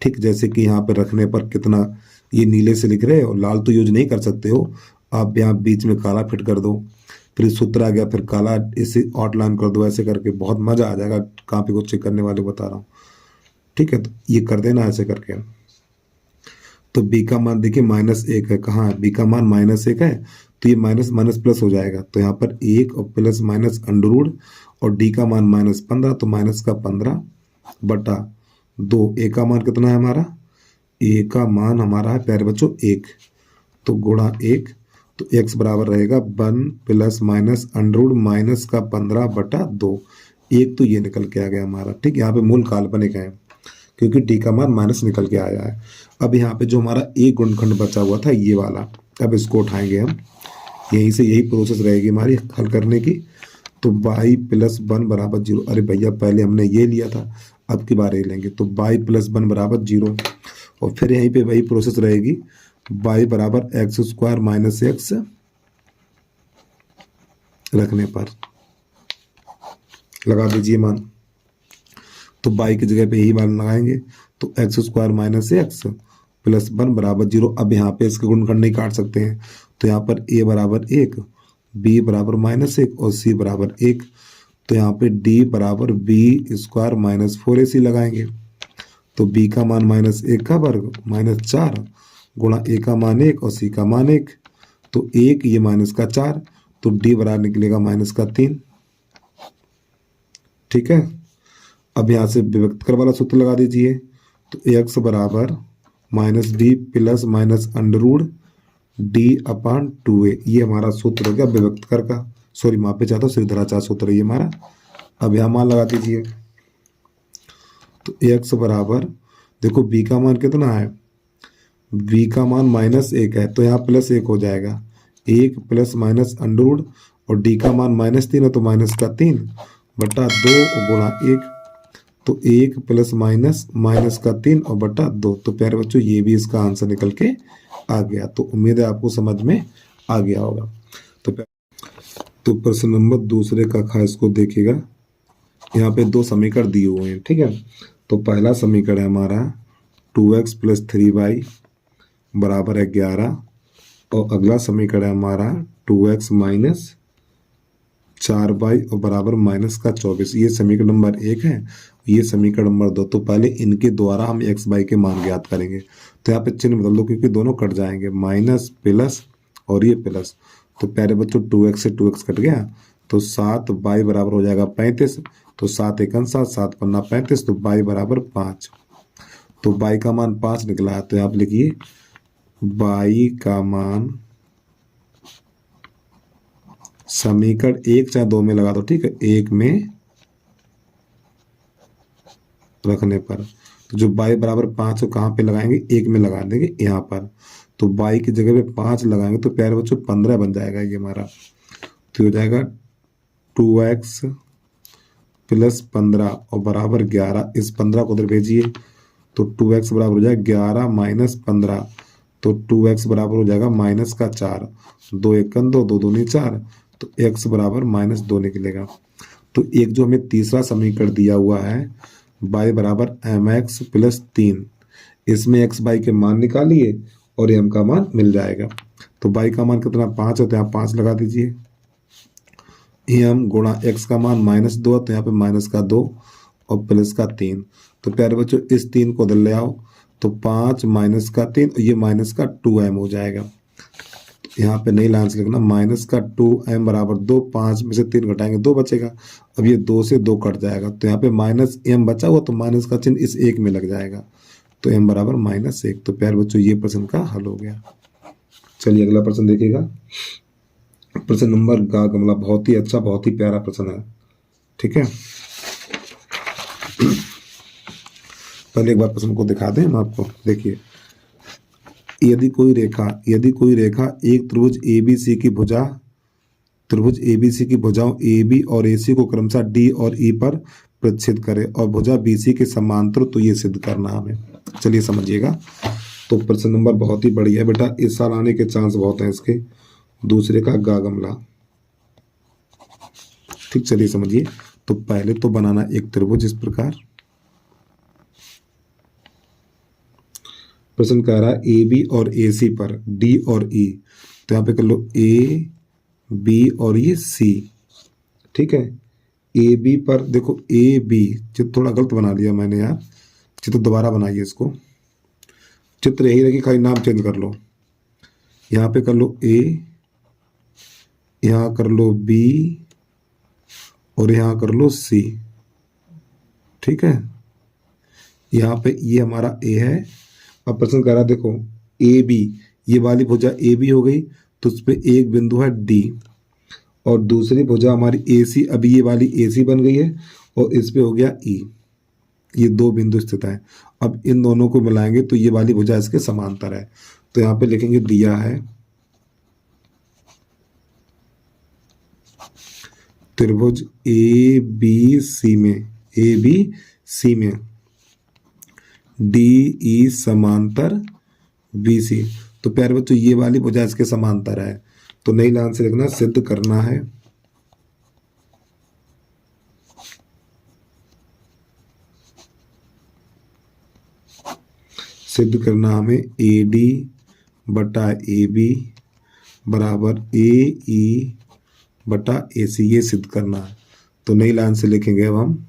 [SPEAKER 1] ठीक, जैसे कि यहाँ पे रखने पर कितना ये नीले से लिख रहे हो, लाल तो यूज नहीं कर सकते हो आप, यहाँ बीच में काला फिट कर दो, फिर सूत्र आ गया, फिर काला इसे आउटलाइन कर दो, ऐसे करके बहुत मजा आ जाएगा कॉपी को चेक करने वाले, बता रहा हूँ। ठीक है, तो ये कर देना ऐसे करके। तो बी का मान देखिए -1 है, कहाँ है, बी का मान -1 है, तो ये माइनस माइनस प्लस हो जाएगा, तो यहाँ पर 1 और प्लस माइनस अंडर रूट, और डी का मान -15, तो माइनस का 15 बटा 2। ए का मान कितना है हमारा, ए का मान हमारा है प्यारे बच्चों 1, तो गुणा 1, तो x बराबर रहेगा 1 plus minus under root minus का 15 बटा 2। एक तो ये निकल के आ गया हमारा, ठीक, यहाँ पे मूल काल्पनिक है क्योंकि डी का मान माइनस निकल के आया है। अब यहाँ पे जो हमारा एक गुणनखंड बचा हुआ था ये वाला, अब इसको उठाएंगे हम, यहीं से यही प्रोसेस रहेगी हमारी हल करने की। तो y प्लस 1 बराबर 0, अरे भैया पहले हमने ये लिया था, अब की बार ये लेंगे, तो y प्लस 1 बराबर 0, और फिर यहीं पे वही प्रोसेस रहेगी, y बराबर एक्स स्क्वायर माइनस एक्स रखने पर लगा दीजिए मान, तो y की जगह पे यही मान लगाएंगे, तो x square minus x plus 1 बराबर 0। अब यहाँ पे इसके गुणनखंड नहीं काट सकते हैं, तो यहाँ पर a बराबर 1, b बराबर -1 और c बराबर 1, तो यहाँ पे d बराबर b स्क्वायर माइनस 4ac लगाएंगे, तो b का मान -1 का वर्ग -4 गुणा a का मान 1 और c का मान 1, तो 1 ये माइनस का 4, तो d बराबर निकलेगा माइनस का 3। ठीक है, अब यहाँ से विभक्त कर वाला सूत्र लगा दीजिए, तो x बराबर -d plus minus under root d/2a, ये हमारा सूत्र हो गया विभक्त कर का, सॉरी माफी चाहता हूँ, श्रीधराचार्य सूत्र ये हमारा। अब यहाँ मान लगा दीजिए, तो x बराबर देखो b का मान कितना है, b का मान -1 है, तो यहाँ +1 हो जाएगा, 1 प्लस माइनस अंडर रूट, और d का मान -3 है, तो माइनस का 3 बटा 2 गुणा 1, तो 1 प्लस माइनस माइनस का 3 और बटा 2। तो प्यारे बच्चों ये भी इसका आंसर निकल के आ गया, तो उम्मीद है आपको समझ में आ गया होगा। तो प्रश्न नंबर दूसरे का खास को देखिएगा, यहाँ पे दो समीकरण दिए हुए हैं, ठीक है। तो पहला समीकरण है हमारा 2x प्लस 3y बराबर है 11, और अगला समीकरण है हमारा 2x माइनस 4y और बराबर माइनस का 24। ये समीकरण नंबर 1 है, ये समीकरण नंबर 2। तो पहले इनके द्वारा हम x y के मान ज्ञात करेंगे, तो यहाँ पे चिन्ह बदल दो क्योंकि दोनों कट जाएंगे, माइनस प्लस और ये प्लस, तो प्यारे बच्चों 2x से 2x कट गया, तो 7y बराबर हो जाएगा 35, तो 7 एकम 7, 7 पन्ना 35, तो y बराबर 5, तो y का मान 5 निकला है। तो आप लिखिए y का मान समीकरण 1 चाहे 2 में लगा दो, ठीक है, 1 में रखने पर, तो जो y बराबर 5 को कहाँ पे लगाएंगे, 1 में लगा देंगे यहाँ पर, तो y की जगह पे 5 लगाएंगे, तो प्यारे बच्चों 15 बन जाएगा ये हमारा, तो हो जाएगा 2x प्लस 15 और बराबर 11, इस 15 को उधर भेजिए, तो 2x बराबर हो जाएगा 11 माइनस 15, तो 2x बराबर हो जाएगा माइनस का 4, 2 एकम 2, 2 दूनी 4, तो x बराबर -2 निकलेगा। तो एक जो हमें तीसरा समीकरण दिया हुआ है y बराबर mx प्लस 3, इसमें x y के मान निकालिए और m का मान मिल जाएगा। तो y का मान कितना 5 है, तो यहाँ 5 लगा दीजिए, m गुणा x का मान -2, तो यहाँ पे माइनस का 2 और प्लस का 3। तो प्यारे बच्चों इस 3 को उधर ले आओ, तो 5 माइनस का 3 और ये माइनस का 2m हो जाएगा। यहाँ पे नई लाइन से लिखना, माइनस का 2m बराबर 2, 5 में से 3 घटाएंगे 2 बचेगा, अब ये 2 से 2 कट जाएगा, तो यहाँ पे -m बचा हुआ, तो माइनस का चिन्ह इस 1 में लग जाएगा, तो m बराबर -1। तो प्यारे बच्चों ये प्रश्न का हल हो गया। चलिए अगला प्रश्न देखिएगा, प्रश्न नंबर गा गमला, बहुत ही अच्छा बहुत ही प्यारा प्रश्न है, ठीक है। पहले एक बार प्रश्न को दिखा दें हम आपको, देखिए, यदि कोई रेखा एक त्रिभुज ABC की भुजा, त्रिभुज ABC की भुजाओं AB और AC को क्रमशः D और E पर प्रच्छेद करे और भुजा BC के समांतर, तो ये सिद्ध करना हमें। चलिए समझिएगा, तो प्रश्न नंबर बहुत ही बढ़िया है बेटा, इस साल आने के चांस बहुत हैं इसके, दूसरे का गा गमला, ठीक। चलिए समझिए, तो पहले तो बनाना एक त्रिभुज इस प्रकार, प्रश्न कह रहा है AB और AC पर D और E, तो यहाँ पे कर लो A B और ये C, ठीक है। AB पर देखो AB, चित्र थोड़ा गलत बना लिया मैंने यार, चित्र दोबारा बनाइए इसको, चित्र यही रखी, खाली नाम चेंज कर लो। यहाँ पे कर लो ए, यहाँ कर लो बी और यहाँ कर लो सी। ठीक है, यहाँ पे ये हमारा ए है। अब प्रश्न कह रहा देखो ए बी, ये वाली भुजा ए बी हो गई तो उस पर एक बिंदु है डी, और दूसरी भुजा हमारी ए सी, अभी ये वाली ए सी बन गई है और इस पे हो गया ई। ये दो बिंदु स्थित है। अब इन दोनों को मिलाएंगे तो ये वाली भुजा इसके समांतर है। तो यहाँ पे लिखेंगे दिया है त्रिभुज ए बी सी में डी ई समांतर बी सी। तो प्यारे बच्चों ये वाली भुजा इसके समांतर है, तो नई लाइन से लिखना सिद्ध करना है। सिद्ध करना हमें ए डी बटा ए बी बराबर ए ई बटा ए सी, ये सिद्ध करना है। तो नई लाइन से लिखेंगे अब हम,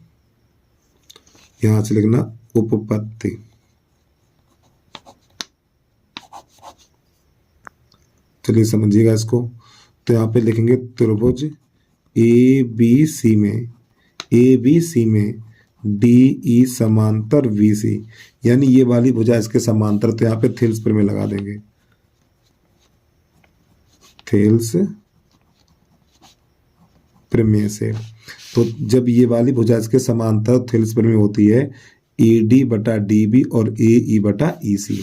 [SPEAKER 1] यहां से लिखना उपपत्ति। चलिए समझिएगा इसको। तो यहाँ पे लिखेंगे त्रिभुज ए बी सी में डी ई समांतर वी सी, यानी ये वाली भुजा इसके समांतर। तो यहाँ पे थेल्स प्रमेय लगा देंगे, थेल्स प्रमेय से। तो जब ये वाली भुजा इसके समांतर थेल्स प्रमेय होती है ए डी बटा डी बी और ए ई बटा ई सी।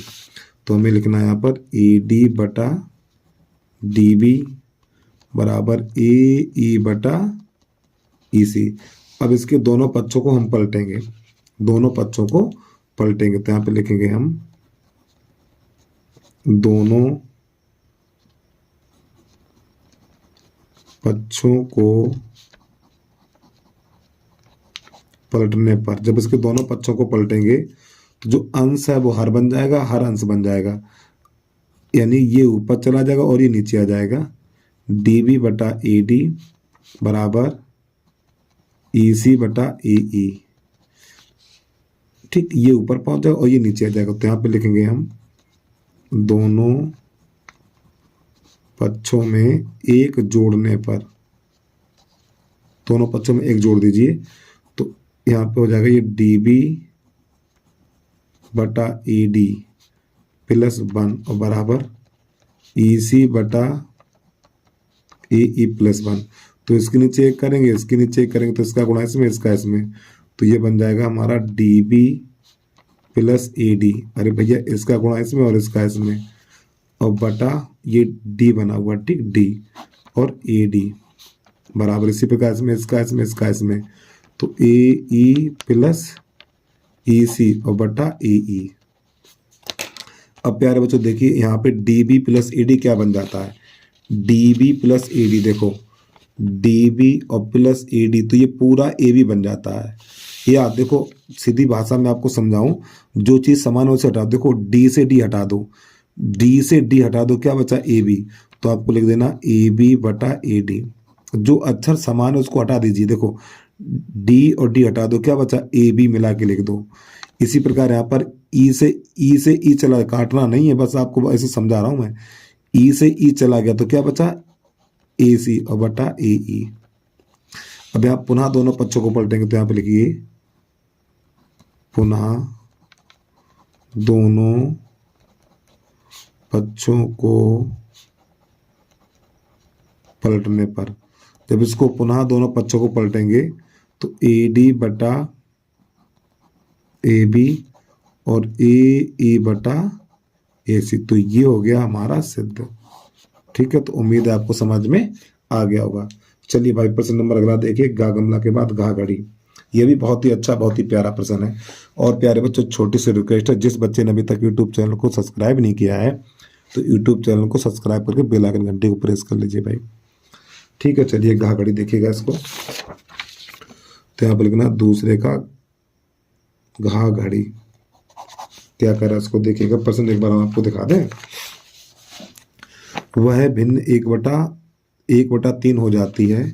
[SPEAKER 1] तो हमें लिखना है यहाँ पर ए डी बटा डी बी बराबर ए ई बटा ई सी। अब इसके दोनों पक्षों को हम पलटेंगे, तो यहाँ पे लिखेंगे हम दोनों पक्षों को पलटने पर, जब इसके दोनों पक्षों को पलटेंगे तो जो अंश है वो हर बन जाएगा, हर अंश बन जाएगा, यानी ये ऊपर चला जाएगा और ये नीचे आ जाएगा। डी बी बटा ए डी बराबर ई सी बटा ए ई। ठीक, ये ऊपर पहुंच जाएगा और ये नीचे आ जाएगा। तो यहाँ पे लिखेंगे हम दोनों पक्षों में एक जोड़ने पर, दोनों पक्षों में एक जोड़ दीजिए तो यहाँ पे हो जाएगा ये डी बी बटा ए डी प्लस 1 और बराबर ई सी बटा ए ई प्लस 1। तो इसके नीचे एक करेंगे, इसके नीचे एक करेंगे, तो इसका गुणा इसमें, इसका इसमें, तो ये बन जाएगा हमारा D B plus A D. अरे भैया इसका गुणा इसमें और इसका इसमें, और बटा ये डी बना हुआ, ठीक, डी और ए डी बराबर इसी प्रकार इसमें, इसका इसमें, इसका इसमें, तो ए ई प्लस ई सी और बटा ए ई। अब प्यारे बच्चों देखिए यहाँ पे D B plus A D क्या बन जाता है, D B plus A D. देखो डी बी और प्लस ए डी, तो ये पूरा ए बी बन जाता है। या देखो सीधी भाषा में आपको समझाऊं, जो चीज़ समान हो उसे हटा दो। देखो डी से डी हटा दो, डी से डी हटा दो, क्या बचा ए बी। तो आपको लिख देना ए बी बटा ए डी। जो अक्षर समान है उसको हटा दीजिए। देखो डी और डी हटा दो, क्या बचा ए बी मिला के लिख दो। इसी प्रकार यहाँ पर ई से ई चला, काटना नहीं है, बस आपको ऐसे समझा रहा हूँ मैं। ई से ई चला गया तो क्या बचा ए सी और बटा ए ई। अब यहाँ पुनः दोनों पक्षों को पलटेंगे तो यहाँ पे लिखिए पुनः दोनों पक्षों को पलटने पर। जब इसको पुनः दोनों पक्षों को पलटेंगे तो ए डी बटा ए बी और ए ई बटा ए सी। तो ये हो गया हमारा सिद्ध। ठीक है, तो उम्मीद है आपको समझ में आ गया होगा। चलिए भाई प्रश्न नंबर अगला देखिए, गा गमला के बाद गा घड़ी। ये भी बहुत ही अच्छा, बहुत ही प्यारा प्रश्न है। और प्यारे बच्चों छोटी सी रिक्वेस्ट है, जिस बच्चे ने अभी तक यूट्यूब चैनल को सब्सक्राइब नहीं किया है तो यूट्यूब चैनल को सब्सक्राइब करके बेल आइकन घंटे को प्रेस कर लीजिए भाई। ठीक है, चलिए गा घड़ी देखिएगा इसको। तो यहाँ पर लिखना दूसरे का घा घड़ी, क्या कर रहा है इसको देखिएगा। प्रश्न एक बार हम आपको दिखा दें। वह भिन्न 1/3 हो जाती है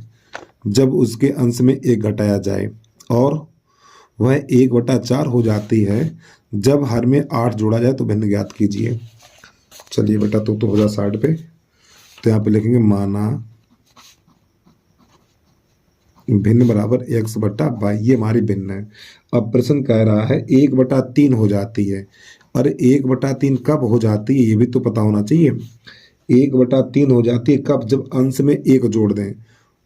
[SPEAKER 1] जब उसके अंश में 1 घटाया जाए, और वह 1/4 हो जाती है जब हर में 8 जोड़ा जाए तो भिन्न ज्ञात कीजिए। चलिए बेटा तो हो जा 60 पे, तो यहाँ पे लिखेंगे माना भिन्न बराबर x/y, ये हमारी भिन्न है। अब प्रश्न कह रहा है 1/3 हो जाती है। अरे 1/3 कब हो जाती है ये भी तो पता होना चाहिए। 1/3 हो जाती है कब, जब अंश में 1 जोड़ दें।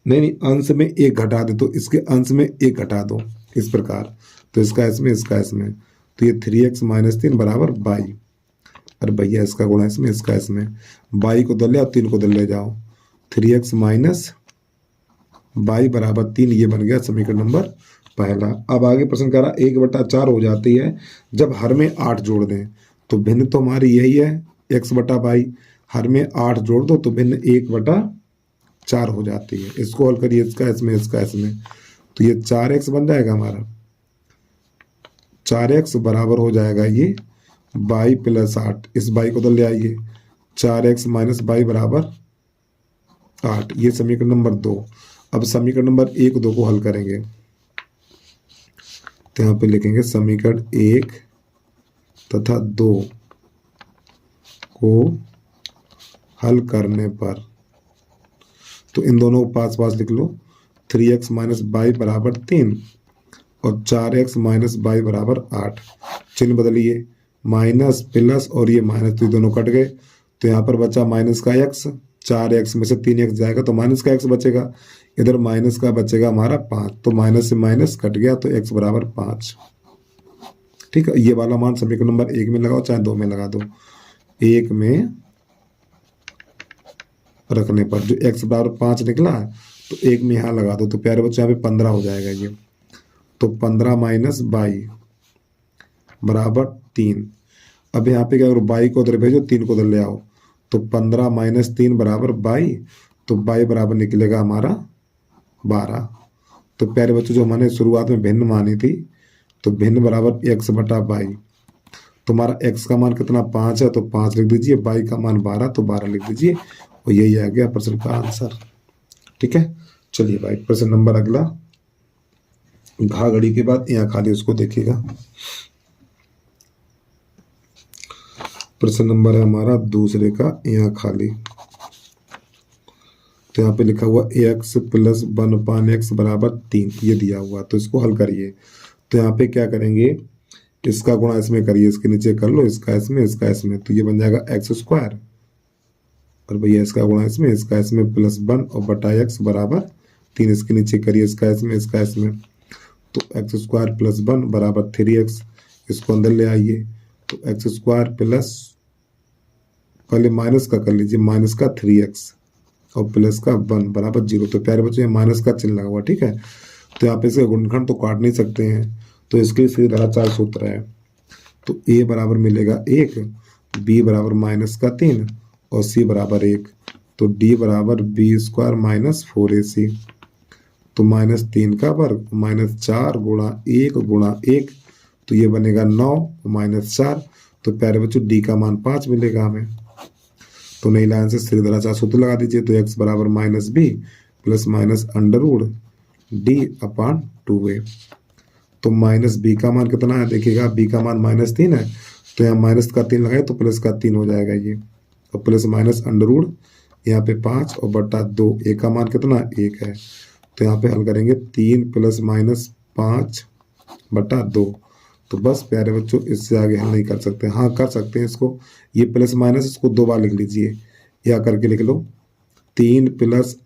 [SPEAKER 1] नहीं, अंश में 1 घटा दे, तो इसके अंश में 1 घटा दो इस प्रकार, तो इसका इसमें इसका इसमें, तो ये 3x - 3 बराबर y। अरे भैया इसका गुणा इसमें इसका इसमें, y को दल ले आओ 3 को दल ले जाओ, 3x - y बराबर 3, ये बन गया समीकरण नंबर पहला। अब आगे प्रश्न कह रहा 1/4 हो जाती है जब हर में 8 जोड़ दें, तो भिन्न तो हमारी यही है x/y, हर में 8 जोड़ दो तो भिन्न 1/4 हो जाती है। इसको हल करिए, इसका इसमें इसका इसमें, तो ये 4x बन जाएगा हमारा, 4x बराबर हो जाएगा ये y + 8, इस y को दल ले आइए, 4x - y बराबर 8, ये समीकरण नंबर 2। अब समीकरण नंबर 1, 2 को हल करेंगे, तो यहाँ पे लिखेंगे समीकरण 1 तथा 2 को हल करने पर, तो इन दोनों को पास पास लिख लो, 3x - y बराबर 3 और 4x - y बराबर 8। चिन्ह बदलिए, माइनस प्लस और ये माइनस, तो ये दोनों कट गए, तो यहाँ पर बचा माइनस का x, 4x में से 3x जाएगा तो माइनस का x बचेगा, इधर माइनस का बचेगा हमारा 5, तो माइनस से माइनस कट गया, तो x बराबर 5। ठीक है, ये वाला मान समीकरण नंबर 1 में लगाओ चाहे 2 में लगा दो, 1 में रखने पर जो x बराबर 5 निकला तो 1 में यहाँ लगा दो, तो प्यारे बच्चों यहाँ पे 15 हो जाएगा ये, तो 15 - y बराबर 3। अब यहाँ पे क्या करो, y को उधर भेजो, 3 को उधर ले आओ, तो 15 - 3 बराबर y, तो y बराबर निकलेगा हमारा 12। तो प्यारे बच्चों जो मैंने शुरुआत में भिन्न मानी थी, तो भिन्न बराबर x/y, तो हमारा x का मान कितना 5 है, तो 5 लिख दीजिए, y का मान 12, तो 12 लिख दीजिए, और यही आ गया प्रश्न का आंसर। ठीक है, चलिए भाई प्रश्न नंबर अगला, घा घड़ी के बाद यहाँ खाली, उसको देखिएगा। प्रश्न नंबर है हमारा दूसरे का, यहाँ खाली, तो यहाँ पे लिखा हुआ x + 1/x बराबर 3, ये दिया हुआ, तो इसको हल करिए। तो यहाँ पे क्या करेंगे, इसका गुणा इसमें करिए, इसके नीचे कर लो, इसका इसमें इसका इसमें, तो ये बन जाएगा x², और भैया इसका गुणा इसमें इसका इसमें, +1 और बटा x बराबर 3, इसके नीचे करिए, इसका इसमें इसका इसमें, तो x² + 1 बराबर 3x, इसको अंदर ले आइए, तो x² प्लस, पहले माइनस का कर लीजिए, माइनस का 3x और प्लस का 1 बराबर 0। तो प्यारे बच्चों ये माइनस का चिन्ह लगा हुआ, ठीक है, तो यहाँ पे इसका गुणनखंड तो काट नहीं सकते हैं, तो इसके सीधा 4 सूत्र है, तो a बराबर मिलेगा 1, b बराबर -3 और c बराबर 1, तो d बराबर b² - 4ac, तो -3 का वर्ग -4 गुणा 1 गुणा 1, तो ये बनेगा 9 -4, तो प्यारे बच्चों d का मान 5 मिलेगा हमें। तो नई लाइन से सीधा 4 सूत्र लगा दीजिए, तो x बराबर -b + -√d/2a, तो -b का मान कितना है देखिएगा, b का मान -3 है, तो यहाँ माइनस का 3 लगाए तो प्लस का 3 हो जाएगा ये, और प्लस माइनस √ यहाँ पे 5 और बटा 2, a का मान कितना 1 है, तो यहाँ पे हल करेंगे 3 ± 5 बटा 2। तो बस प्यारे बच्चों इससे आगे हल नहीं कर सकते, हाँ कर सकते हैं इसको, ये प्लस माइनस इसको 2 बार लिख लीजिए, या करके लिख लो 3 +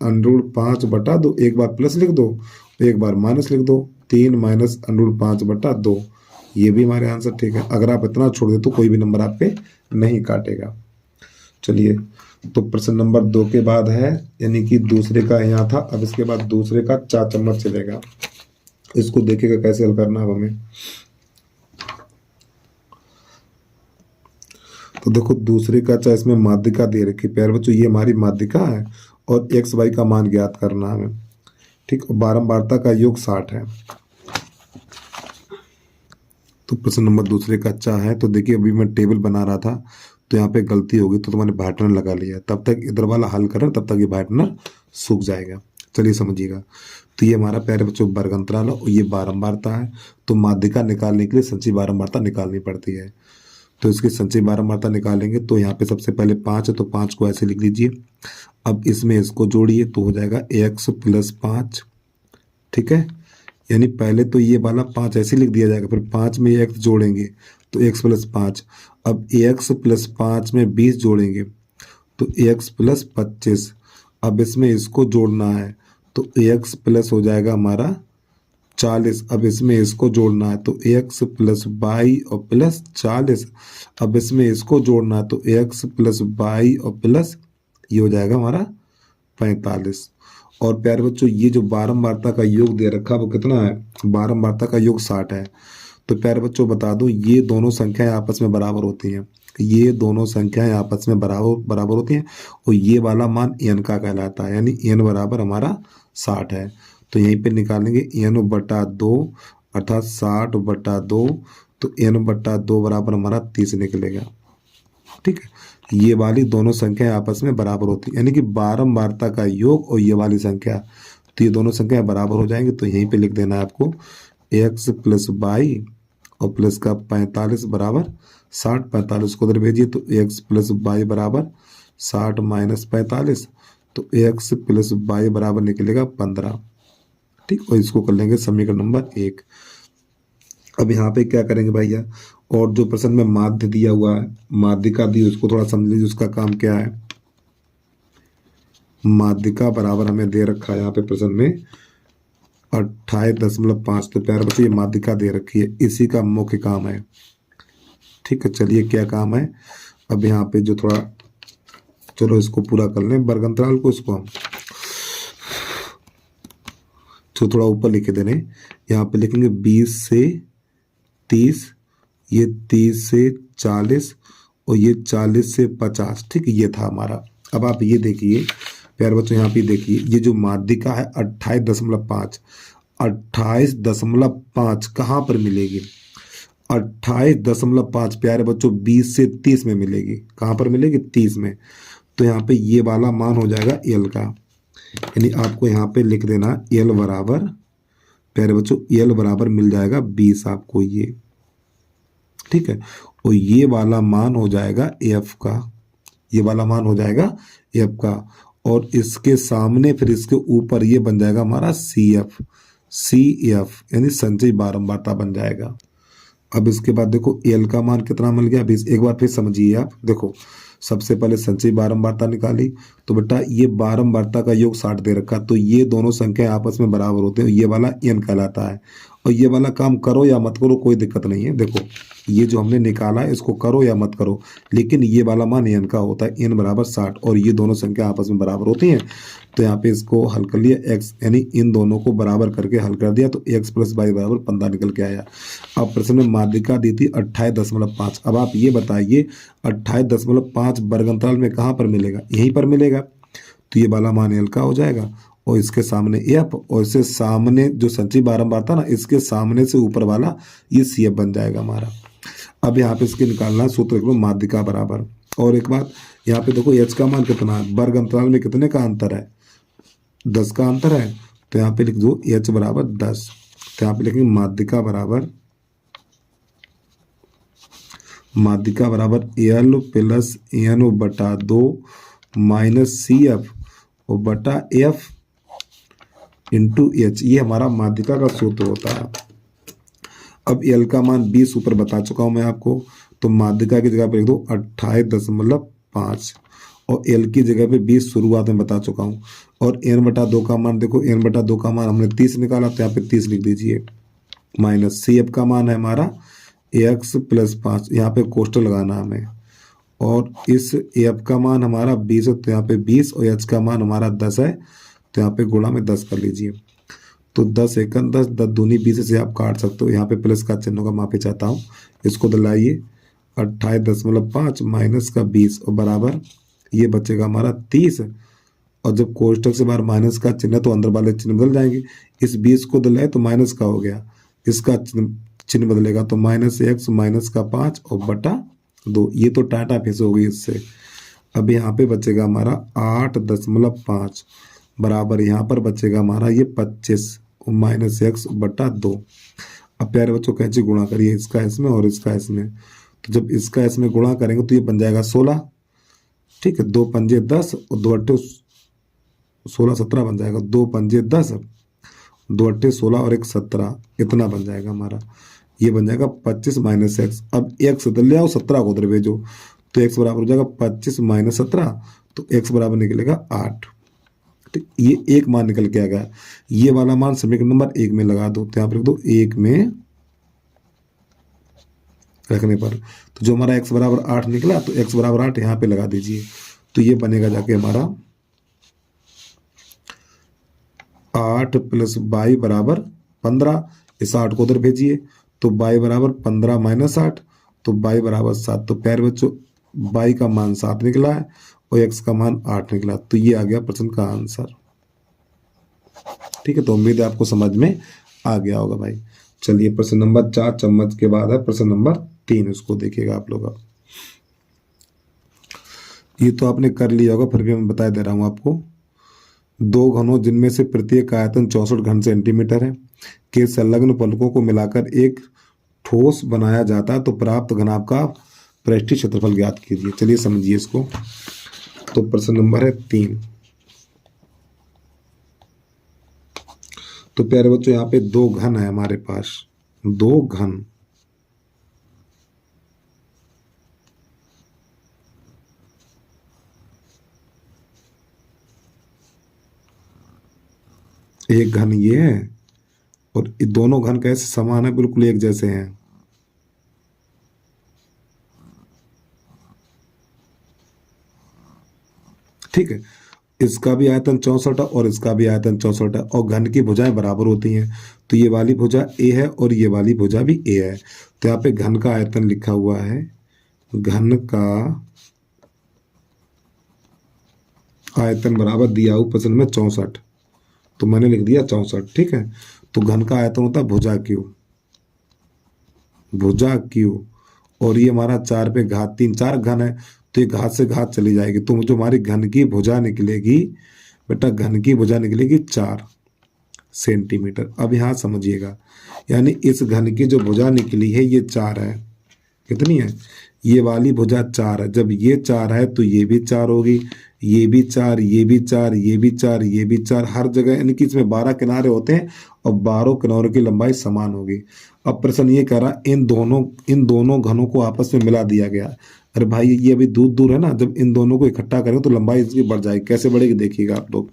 [SPEAKER 1] √5 बटा 2, एक बार प्लस लिख दो, एक बार माइनस लिख दो, 3 - √5 बटा 2, ये भी हमारे आंसर ठीक है। अगर आप इतना छोड़ दे तो कोई भी नंबर आप पे नहीं काटेगा। चलिए, तो प्रश्न नंबर 2 के बाद है, यानी कि दूसरे का यहाँ था, अब इसके बाद दूसरे का 4 चम्मच चलेगा, इसको देखिएगा कैसे हल करना है हमें। तो देखो दूसरे का 4, इसमें माध्यिका दे रखी, प्यारे बच्चों ये हमारी माध्यिका है और x y का मान ज्ञात करना है हमें, ठीक, बारंबारता का योग 60 है। तो प्रश्न नंबर दूसरे का अच्छा है, तो देखिए अभी मैं टेबल बना रहा था तो यहाँ पे गलती होगी, तो मैंने व्हाइटनर लगा लिया, तब तक इधर वाला हल करें, तब तक ये व्हाइटनर सूख जाएगा। चलिए समझिएगा। तो ये हमारा प्यारे बच्चों वर्ग अंतराल है और ये बारंबारता है। तो माध्यिका निकालने के लिए संचयी बारंबारता निकालनी पड़ती है। तो इसकी संचयी बारंबारता निकालेंगे तो यहाँ पे सबसे पहले 5 है तो 5 को ऐसे लिख लीजिए। अब इसमें इसको जोड़िए तो हो जाएगा x + 5। ठीक है, यानी पहले तो ये वाला 5 ऐसे लिख दिया जाएगा, फिर 5 में x जोड़ेंगे तो x + 5। अब x + 5 में 20 जोड़ेंगे तो x + 25। अब इसमें इसको जोड़ना है तो x प्लस हो जाएगा हमारा 40। अब इसमें इसको जोड़ना है तो x + 22 और प्लस 40। अब इसमें इसको जोड़ना है तो x + 22 और प्लस ये हो जाएगा हमारा 45। और प्यारे बच्चों ये जो बारंबारता का योग दे रखा है वो कितना है, बारंबारता का योग 60 है। तो प्यारे बच्चों बता दूं ये दोनों संख्याएं आपस में बराबर होती हैं, ये दोनों संख्याएं आपस में बराबर होती हैं और ये वाला मान n का कहलाता है, यानी n बराबर हमारा 60 है। तो यहीं पे निकालेंगे n/2 अर्थात 60/2। तो n/2 बराबर हमारा 30 निकलेगा। ठीक है, ये वाली दोनों संख्याएं आपस में बराबर होती है, यानी कि बारंबारता का योग और ये वाली संख्या, तो ये दोनों संख्याएं बराबर हो जाएंगी। तो यहीं पे लिख देना है आपको x + 22 और प्लस का 45 बराबर 60। 45 को उधर भेजिए तो x + 22 बराबर 60 - 45। तो x + 22 बराबर निकलेगा 15। ठीक, और इसको कर लेंगे समीकरण नंबर 1। अब यहाँ पे क्या करेंगे भैया, और जो प्रश्न में माध्य दिया हुआ है, माध्यिका दी, उसको थोड़ा समझ लीजिए उसका काम क्या है। माध्यिका बराबर हमें दे रखा है यहाँ पे प्रश्न में 28.5। तो प्यारे बच्चों ये माध्यिका दे रखी है, इसी का मुख्य काम है। ठीक है, चलिए क्या काम है। अब यहाँ पे जो थोड़ा, चलो इसको पूरा कर लें वर्ग अंतराल को, इसको हम तो थोड़ा ऊपर लिखे देने। यहाँ पे लिखेंगे 20 से 30, ये 30 से 40 और ये 40 से 50। ठीक है, ये था हमारा। अब आप ये देखिए प्यारे बच्चों, यहाँ पे देखिए ये जो माध्यिका है 28.5, 28.5 कहाँ पर मिलेगी, 28.5 प्यारे बच्चों 20 से 30 में मिलेगी। कहाँ पर मिलेगी, 30 में। तो यहाँ पे ये वाला मान हो जाएगा l का, यानी आपको यहाँ पे लिख देना l बराबर, प्यारे बच्चों l बराबर मिल जाएगा 20 आपको ये। ठीक है, और ये वाला मान हो जाएगा f का, ये वाला मान हो जाएगा f का। और इसके सामने फिर इसके ऊपर ये बन जाएगा हमारा CF, यानी संचयी बारंबारता बन जाएगा। अब इसके बाद देखो l का मान कितना मिल गया, अभी एक बार फिर समझिए आप। देखो सबसे पहले संचयी बारंबारता निकाली तो बेटा ये बारंबारता का योग 60 दे रखा, तो ये दोनों संख्या आपस में बराबर होते हैं, ये वाला n कहलाता है। और ये वाला काम करो या मत करो कोई दिक्कत नहीं है। देखो ये जो हमने निकाला है इसको करो या मत करो, लेकिन ये वाला मान n का होता है, n बराबर 60, और ये दोनों संख्या आपस में बराबर होती हैं। तो यहाँ पे इसको हल कर लिया x, यानी इन दोनों को बराबर करके हल कर दिया तो x + 22 बराबर 15 निकल के आया। अब प्रश्न में माध्यिका दी थी 28.5। अब आप ये बताइए 28.5 वर्ग अंतराल में कहाँ पर मिलेगा, यहीं पर मिलेगा। तो ये वाला मान l का हो जाएगा और इसके सामने f, और इससे सामने जो संचयी बारंबारता ना, इसके सामने से ऊपर वाला ये CF बन जाएगा हमारा। अब यहाँ पे इसके निकालना है सूत्र को माध्यिका बराबर। और एक बात यहाँ पे देखो h का मान कितना है, वर्ग अंतराल में कितने का अंतर है, 10 का अंतर है। तो यहाँ पे लिख दो h बराबर 10। तो यहाँ पे लिखेंगे माध्यिका बराबर l + n/2 - CF और बटा f × h, ये हमारा माध्यिका का सूत्र होता है। अब l का मान 20 ऊपर बता चुका हूं मैं आपको, तो माध्यिका की जगह पे लिख दो 28.5 और l की जगह पे 20 शुरुआत में बता चुका हूं। और n/2 का मान देखो, n/2 का मान हमने 30 निकाला तो यहाँ पे 30 लिख दीजिए, माइनस CF का मान है हमारा x + 5, यहाँ पे कोष्टक लगाना हमें। और इस f का मान हमारा 20 है तो यहाँ पे 20, और h का मान हमारा 10 है तो यहाँ पे गुणा में 10 कर लीजिए। तो 10 × 10, 10 दूनी 20 से आप काट सकते हो। यहाँ पे प्लस का चिन्ह का मापे चाहता हूँ, इसको दिलाइए 28.5 माइनस का 20 और बराबर ये बचेगा हमारा 30। और जब कोष्टक से बाहर माइनस का चिन्ह तो अंदर वाले चिन्ह बदल जाएंगे। इस 20 को दिलाए तो माइनस का हो गया, इसका चिन्ह बदलेगा तो -x -5 और बटा 2, ये तो टाटा फेस हो गई इससे। अब यहाँ पे बचेगा हमारा 8.5 बराबर यहाँ पर बचेगा हमारा ये 25 माइनस एक्स बटा 2। अब प्यारे बच्चों कैसे गुणा करिए, इसका इसमें और इसका इसमें। तो जब इसका इसमें गुणा करेंगे तो ये बन जाएगा 16, ठीक है। 2 पंजे 10 और 2 अट्ठे 16, 17 बन जाएगा। 2 पंजे 10, 2 अट्ठे 16 और 1 17, इतना बन जाएगा हमारा। ये बन जाएगा 25 माइनस एक्स। अब एक्स इधर ले आओ, 17 को उधर भेजो, तो एक्स बराबर हो जाएगा 25 माइनस 17, तो एक्स बराबर निकलेगा 8। ठीक, ये एक मान निकल के आ गया। ये वाला मान समीकरण नंबर 1 में लगा दो, तो यहाँ पर लिख दो 1 में रखने पर, तो जो हमारा x बराबर 8 निकला, तो x बराबर 8 यहाँ पे लगा दीजिए, तो ये बनेगा जाके हमारा 8 प्लस y बराबर 15। इस 8 को उधर भेजिए, तो y बराबर 15 माइनस 8, तो y बराबर 7। तो प्यारे बच्चों y का मान 7 निकला है और x का मान 8 निकला, तो ये आ गया प्रश्न का आंसर। ठीक है, तो उम्मीद है आपको समझ में आ गया होगा भाई। चलिए प्रश्न नंबर 4 चम्मच के बाद है प्रश्न नंबर 3, उसको देखिएगा आप लोग। अब ये तो आपने कर लिया होगा, फिर भी मैं बता दे रहा हूं आपको। 2 घनों जिनमें से प्रत्येक का आयतन 64 घन सेंटीमीटर है के संलग्न पलकों को मिलाकर एक ठोस बनाया जाता है, तो प्राप्त घनाभ का पृष्ठीय क्षेत्रफल ज्ञात कीजिए। चलिए समझिए इसको। तो प्रश्न नंबर है 3। तो प्यारे बच्चों यहाँ पे 2 घन है हमारे पास, 2 घन। एक घन ये है और ये दोनों घन कैसे समान है, बिल्कुल एक जैसे हैं। ठीक है, इसका भी आयतन 64 है और इसका भी आयतन 64 है, और घन की भुजाएं बराबर होती हैं, तो ये वाली भुजा ए है और ये वाली भुजा भी ए है। तो यहाँ पे घन का आयतन लिखा हुआ है, घन का आयतन बराबर दिया हुआ प्रश्न में 64, तो मैंने लिख दिया 64। ठीक है, तो घन का आयतन होता है भुजा क्यू, भुजा क्यू, और ये हमारा 4 पे घात 3, 4 घन है, तो ये घात से घात चली जाएगी, तो जो हमारी घन की भुजा निकलेगी बेटा, घन की भुजा निकलेगी 4 सेंटीमीटर। अब यहाँ समझिएगा, यानी इस घन की जो भुजा निकली है ये 4 है। कितनी है? ये वाली भुजा 4 है। जब ये 4 है तो ये भी 4 होगी, ये भी 4, ये भी 4, ये भी 4, ये भी 4, हर जगह, यानी कि इसमें 12 किनारे होते हैं और 12 किनारों की लंबाई समान होगी। अब प्रश्न ये कह रहा इन दोनों घनों को आपस में मिला दिया गया। अरे भाई ये अभी दूर दूर है ना, जब इन दोनों को इकट्ठा करेंगे तो लंबाई इसकी बढ़ जाएगी। कैसे बढ़ेगी देखिएगा आप लोग।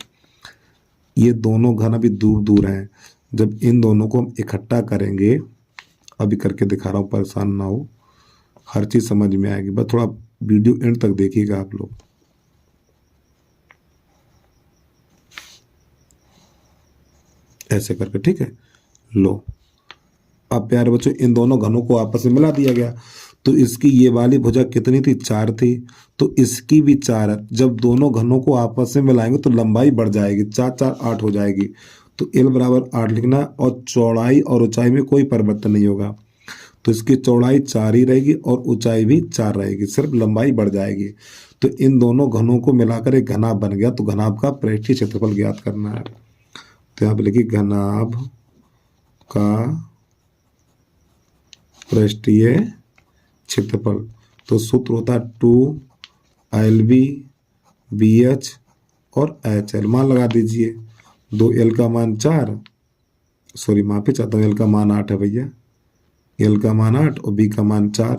[SPEAKER 1] ये दोनों घन अभी दूर दूर हैं, जब इन दोनों को हम इकट्ठा करेंगे, अभी करके दिखा रहा हूँ, परेशान ना हो, हर चीज समझ में आएगी, बस थोड़ा वीडियो एंड तक देखिएगा आप लोग। ऐसे करके, ठीक है। लो अब प्यारे बच्चों इन दोनों घनों को आपस में मिला दिया गया, तो इसकी ये वाली भुजा कितनी थी? 4 थी, तो इसकी भी 4 है। जब दोनों घनों को आपस में मिलाएंगे तो लंबाई बढ़ जाएगी, 4 4 8 हो जाएगी, तो L बराबर 8 लिखना, और चौड़ाई और ऊंचाई में कोई परिवर्तन नहीं होगा, तो इसकी चौड़ाई 4 ही रहेगी और ऊंचाई भी 4 रहेगी, सिर्फ लंबाई बढ़ जाएगी। तो इन दोनों घनों को मिलाकर एक घनाभ बन गया, तो घनाभ का पृष्ठीय क्षेत्रफल ज्ञात करना है। तो यहाँ पे लिखिए घनाभ का पृष्ठीय क्षेत्रफल, तो सूत्र होता है 2LB BH और HL। मान लगा दीजिए, 2L का मान 4, सॉरी माफी चाहता हूँ, L का मान 8 है भैया, L का मान 8 और B का मान 4,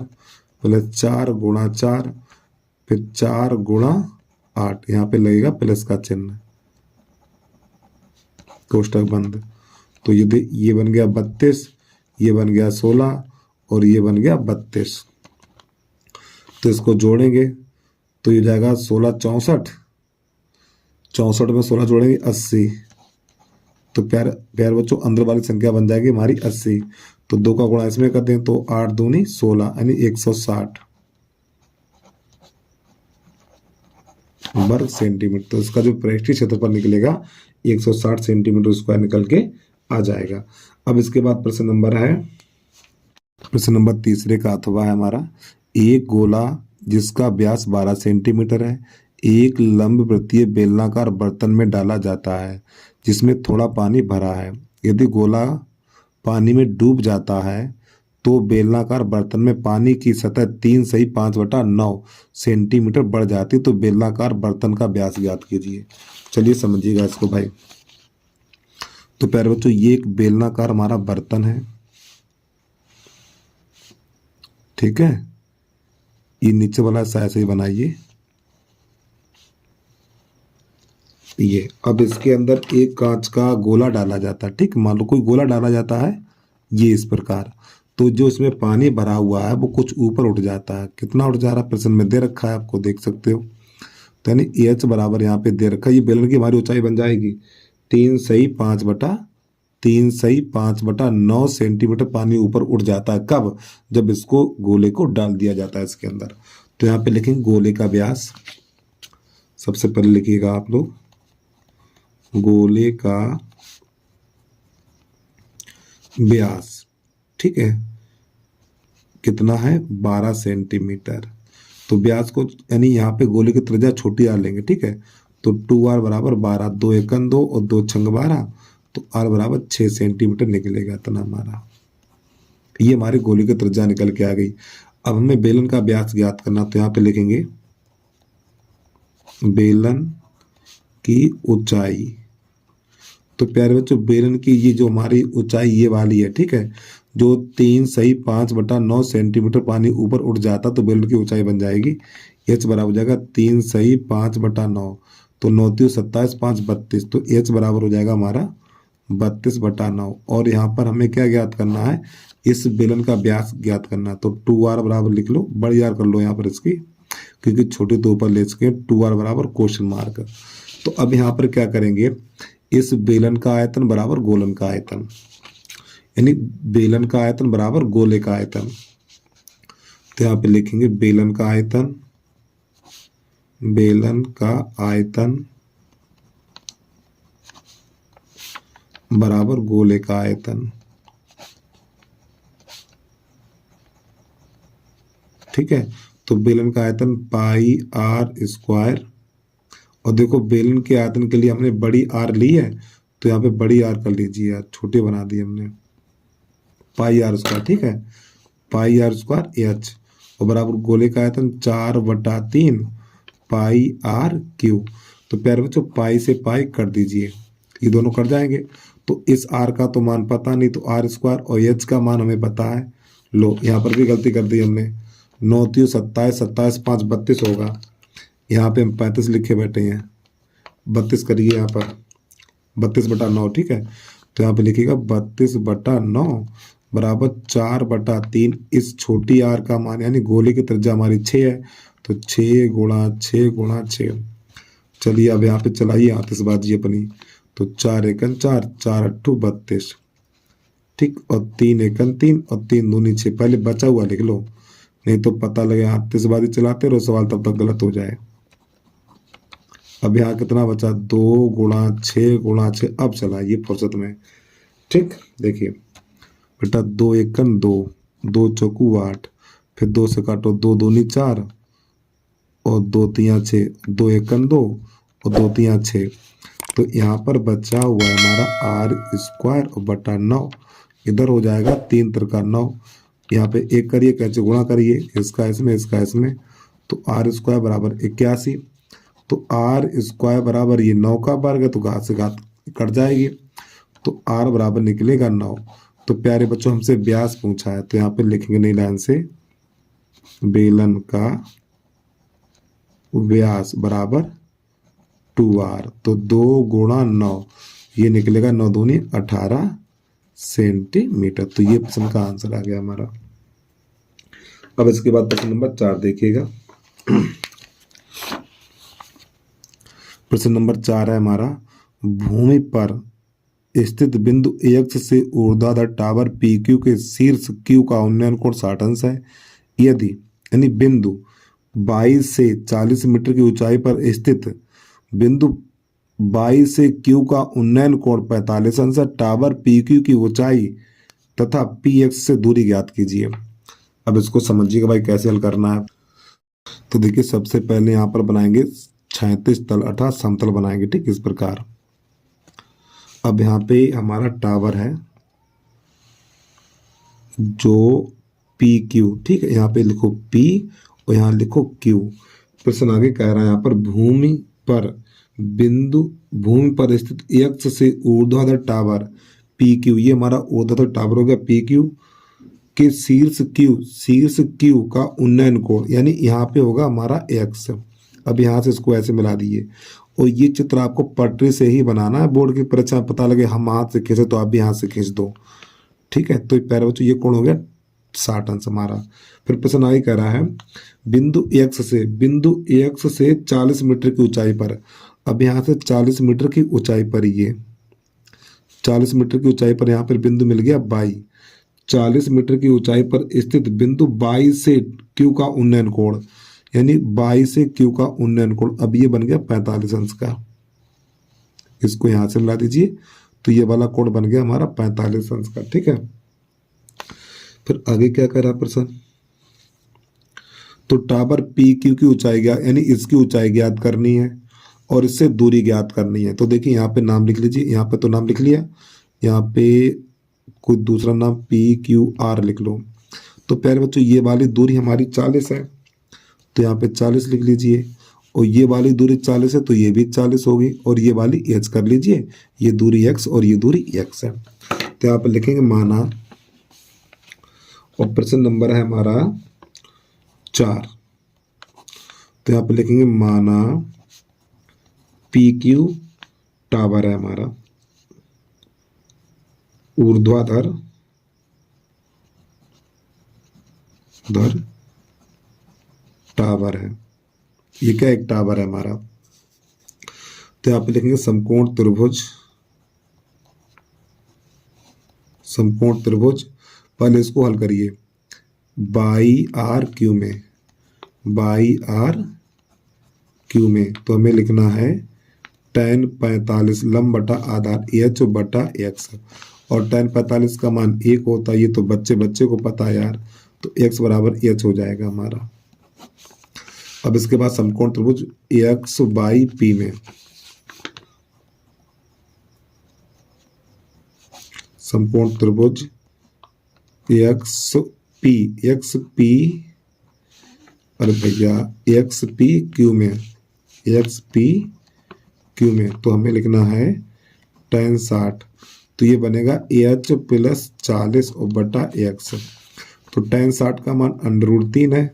[SPEAKER 1] प्लस 4 गुणा 4, फिर 4 गुणा 8, यहाँ पे लगेगा प्लस का चिन्ह, कोष्टक बंद। तो ये बन गया 32, ये बन गया 16 और ये बन गया 32। तो इसको जोड़ेंगे तो ये जाएगा 16 64, 64 में 16 जोड़ेंगे 80, तो प्यार बच्चों अंदर वाली संख्या बन जाएगी हमारी 80। तो 2 का गुणा इसमें कर दें तो 8 दूनी 16, यानी 160 वर्ग सेंटीमीटर। तो इसका जो पृष्ठीय क्षेत्रफल निकलेगा 160 सेंटीमीटर स्क्वायर निकल के आ जाएगा। अब इसके बाद प्रश्न नंबर है, प्रश्न नंबर 3 का अथवा है हमारा, एक गोला जिसका व्यास 12 सेंटीमीटर है एक लंब वृत्तीय बेलनाकार बर्तन में डाला जाता है जिसमें थोड़ा पानी भरा है। यदि गोला पानी में डूब जाता है तो बेलनाकार बर्तन में पानी की सतह 3/5/9 सेंटीमीटर बढ़ जाती है। तो बेलनाकार बर्तन का व्यास ज्ञात कीजिए। चलिए समझिएगा इसको भाई। तो प्यारे बच्चों, ये एक बेलनाकार हमारा बर्तन है, ठीक है। ये नीचे वाला ऐसे ही बनाइए। ये अब इसके अंदर एक कांच का गोला डाला जाता है, ठीक। मान लो कोई गोला डाला जाता है ये इस प्रकार। तो जो इसमें पानी भरा हुआ है वो कुछ ऊपर उठ जाता है। कितना उठ जा रहा है प्रश्न में दे रखा है, आपको देख सकते हो। तो यानी एच बराबर यहाँ पे दे रखा है। ये बेलन की हमारी ऊंचाई बन जाएगी 3/5/9 सेंटीमीटर पानी ऊपर उठ जाता है। कब? जब इसको गोले को डाल दिया जाता है इसके अंदर। तो यहाँ पे लिखेंगे गोले का व्यास। सबसे पहले लिखिएगा आप लोग गोले का व्यास, ठीक है। कितना है? 12 सेंटीमीटर। तो व्यास को यानी यहाँ पे गोले की त्रिज्या छोटी आर लेंगे, ठीक है। तो 2r बराबर 12, 2 एकन 2 और 2 छंग 12, तो r बराबर 6 सेंटीमीटर निकलेगा इतना हमारा। ये हमारी गोले की त्रिज्या निकल के आ गई। अब हमें बेलन का व्यास ज्ञात करना। तो यहाँ पे लिखेंगे बेलन की ऊंचाई। तो प्यारे बच्चों, बेलन की ये जो हमारी ऊंचाई ये वाली है, ठीक है, जो 3/5/9 सेंटीमीटर पानी ऊपर उठ जाता तो बेलन की ऊंचाई बन जाएगी h बराबर हो जाएगा 3/5/9। तो 9 × 27 5 32। तो h बराबर हो जाएगा हमारा 32/9। और यहाँ पर हमें क्या ज्ञात करना है? इस बेलन का व्यास ज्ञात करना। तो 2r बराबर लिख लो, बड़ी आर कर लो यहाँ पर इसकी, क्योंकि छोटे तो ऊपर ले सके। 2r बराबर क्वेश्चन मार्क। तो अब यहाँ पर क्या करेंगे? इस बेलन का आयतन बराबर गोलन का आयतन, यानी बेलन का आयतन बराबर गोले का आयतन। तो यहाँ पे लिखेंगे बेलन का आयतन बराबर गोले का आयतन, ठीक है। तो बेलन का आयतन पाई आर स्क्वायर। और देखो बेलन के आयतन के लिए हमने बड़ी आर ली है, तो यहाँ पे बड़ी आर कर लीजिए यार, छोटी बना दी हमने, पाई आर स्क्वायर, ठीक है। पाई आर स्क्वायर एच और बराबर गोले का आयतन 4/3 पाई आर क्यू। तो प्यारे बच्चों, पाई से पाई कर दीजिए, ये दोनों कर जाएंगे। तो इस आर का तो मान पता नहीं, तो आर स्क्वायर और एच का मान हमें पता है। लो यहाँ पर भी गलती कर दी हमने। 9 × 27 27 5 32 होगा। यहाँ पे हम 35 लिखे बैठे हैं, 32 करिए यहाँ पर 32/9, ठीक है। तो यहाँ पे लिखिएगा 32/9 बराबर 4/3। इस छोटी आर का मान यानी गोले की त्रिज्या हमारी 6 है, तो 6 × 6 × 6। चलिए अब यहाँ पे चलाइए आतिशबाजी अपनी। तो 4 एकन 4, 4 अट्ठू 32, ठीक। और 3 एकन 3 और 3 दूनी 6। पहले बचा हुआ लिख लो, नहीं तो पता लगे आतिशबाजी चलाते रहो, सवाल तब तक गलत हो जाए। अब यहाँ कितना बचा? 2 × 6 × 6। अब चलाइए फुर्सत में, ठीक। देखिए बेटा, 2 एकन 2, 2 चौकू 8, फिर 2 से काटो, 2 दूनी 4 और 2 तिया 6, 2 एकन 2 और 2 तिया 6। तो यहाँ पर बचा हुआ है हमारा आर स्क्वायर और बटा 9। इधर हो जाएगा 3 × 9। यहाँ पे एक करिए, कैसे गुणा करिए, इसका इसमें इसका इसमें। तो आर स्क्वायर बराबर 81। तो आर स्क्वायर बराबर ये 9 का वर्ग है, तो घात से घात कट जाएगी। तो आर बराबर निकलेगा 9। तो प्यारे बच्चों, हमसे व्यास पूछा है, तो यहाँ पे लिखेंगे नई लाइन से बेलन का व्यास बराबर 2r। तो 2 × 9, ये निकलेगा 9 दूनी 18 सेंटीमीटर। तो ये प्रश्न का आंसर आ गया हमारा। अब इसके बाद प्रश्न नंबर 4 देखिएगा। प्रश्न नंबर 4 है हमारा, भूमि पर स्थित बिंदु AX से ऊर्ध्वाधर टावर PQ के शीर्ष Q का उन्नयन कोण 60 अंश है। यदि यानी बिंदु 22 से 40 मीटर की ऊंचाई पर स्थित बिंदु 22 से Q का उन्नयन कोण 45 अंश है। टावर PQ की ऊंचाई तथा PX से दूरी ज्ञात कीजिए। अब इसको समझिएगा भाई कैसे हल करना है। तो देखिए, सबसे पहले यहाँ पर बनाएंगे क्षैतिज तल अर्थात समतल बनाएंगे। ठीक, इस प्रकार। अब यहाँ पे हमारा टावर है जो पी क्यू, ठीक है, यहाँ पे लिखो पी और यहाँ लिखो क्यू। प्रश्न आगे कह रहा है यहाँ पर भूमि पर स्थित एक्स से ऊर्ध्वाधर टावर पी क्यू, ये हमारा ऊर्ध्वाधर टावर हो गया पी क्यू के शीर्ष क्यू का उन्नयन कोण, यानी यहाँ पे होगा हमारा एक्स। अब यहाँ से इसको ऐसे मिला दिए और ये चित्र आपको पटरी से ही बनाना है। बोर्ड की परीक्षा में पता लगे हम हाथ से खींचे तो आप भी हाथ से खींच दो। ठीक है, तो प्यारे बच्चों ये कोण हो गया 60 अंश हमारा। फिर प्रश्न आगे कह रहा है बिंदु एक्स से 40 मीटर की ऊंचाई पर, अब यहाँ से 40 मीटर की ऊंचाई पर, ये 40 मीटर की ऊंचाई पर यहाँ पर बिंदु मिल गया बाई। 40 मीटर की ऊंचाई पर स्थित बिंदु बाई से क्यू का उन्नयन कोण, यानी बाई से क्यू का उन्नयन कोण, अब ये बन गया 45 अंश का। इसको यहां से मिला दीजिए तो ये वाला कोण बन गया हमारा 45 अंश का। ठीक है, फिर आगे क्या कह रहा प्रश्न, तो टावर पी क्यू की ऊंचाई ज्ञात, यानी इसकी ऊंचाई ज्ञात करनी है और इससे दूरी ज्ञात करनी है। तो देखिए यहाँ पे नाम लिख लीजिए, यहाँ पे तो नाम लिख लिया, यहाँ पे कोई दूसरा नाम पी क्यू आर लिख लो। तो प्यारे बच्चों ये वाली दूरी हमारी 40 है तो यहाँ पे 40 लिख लीजिए, और ये वाली दूरी 40 है तो ये भी 40 होगी, और ये वाली एच कर लीजिए, ये दूरी x और ये दूरी x है। तो यहाँ पे लिखेंगे माना, और प्रश्न नंबर है हमारा 4, तो यहाँ पे लिखेंगे माना पी क्यू टावर है हमारा, ऊर्ध्वाधर टावर है। ये क्या एक टावर है हमारा, तो यहाँ पे लिखेंगे समकोण त्रिभुज। पहले इसको हल करिए, बाई आर क्यू में तो हमें लिखना है tan 45 लंब बटा आधार एच बटा एक्स, और tan 45 का मान 1 होता है, ये तो बच्चे को पता है यार, तो x बराबर एच हो जाएगा हमारा। अब इसके बाद समकोण त्रिभुज एक्स बाई पी में, समकोण त्रिभुज एक्स पी, अरे भैया एक्स पी क्यू में, तो हमें लिखना है tan 60, तो ये बनेगा एच प्लस 40 और बटा एक्स। तो tan 60 का मान √3 है,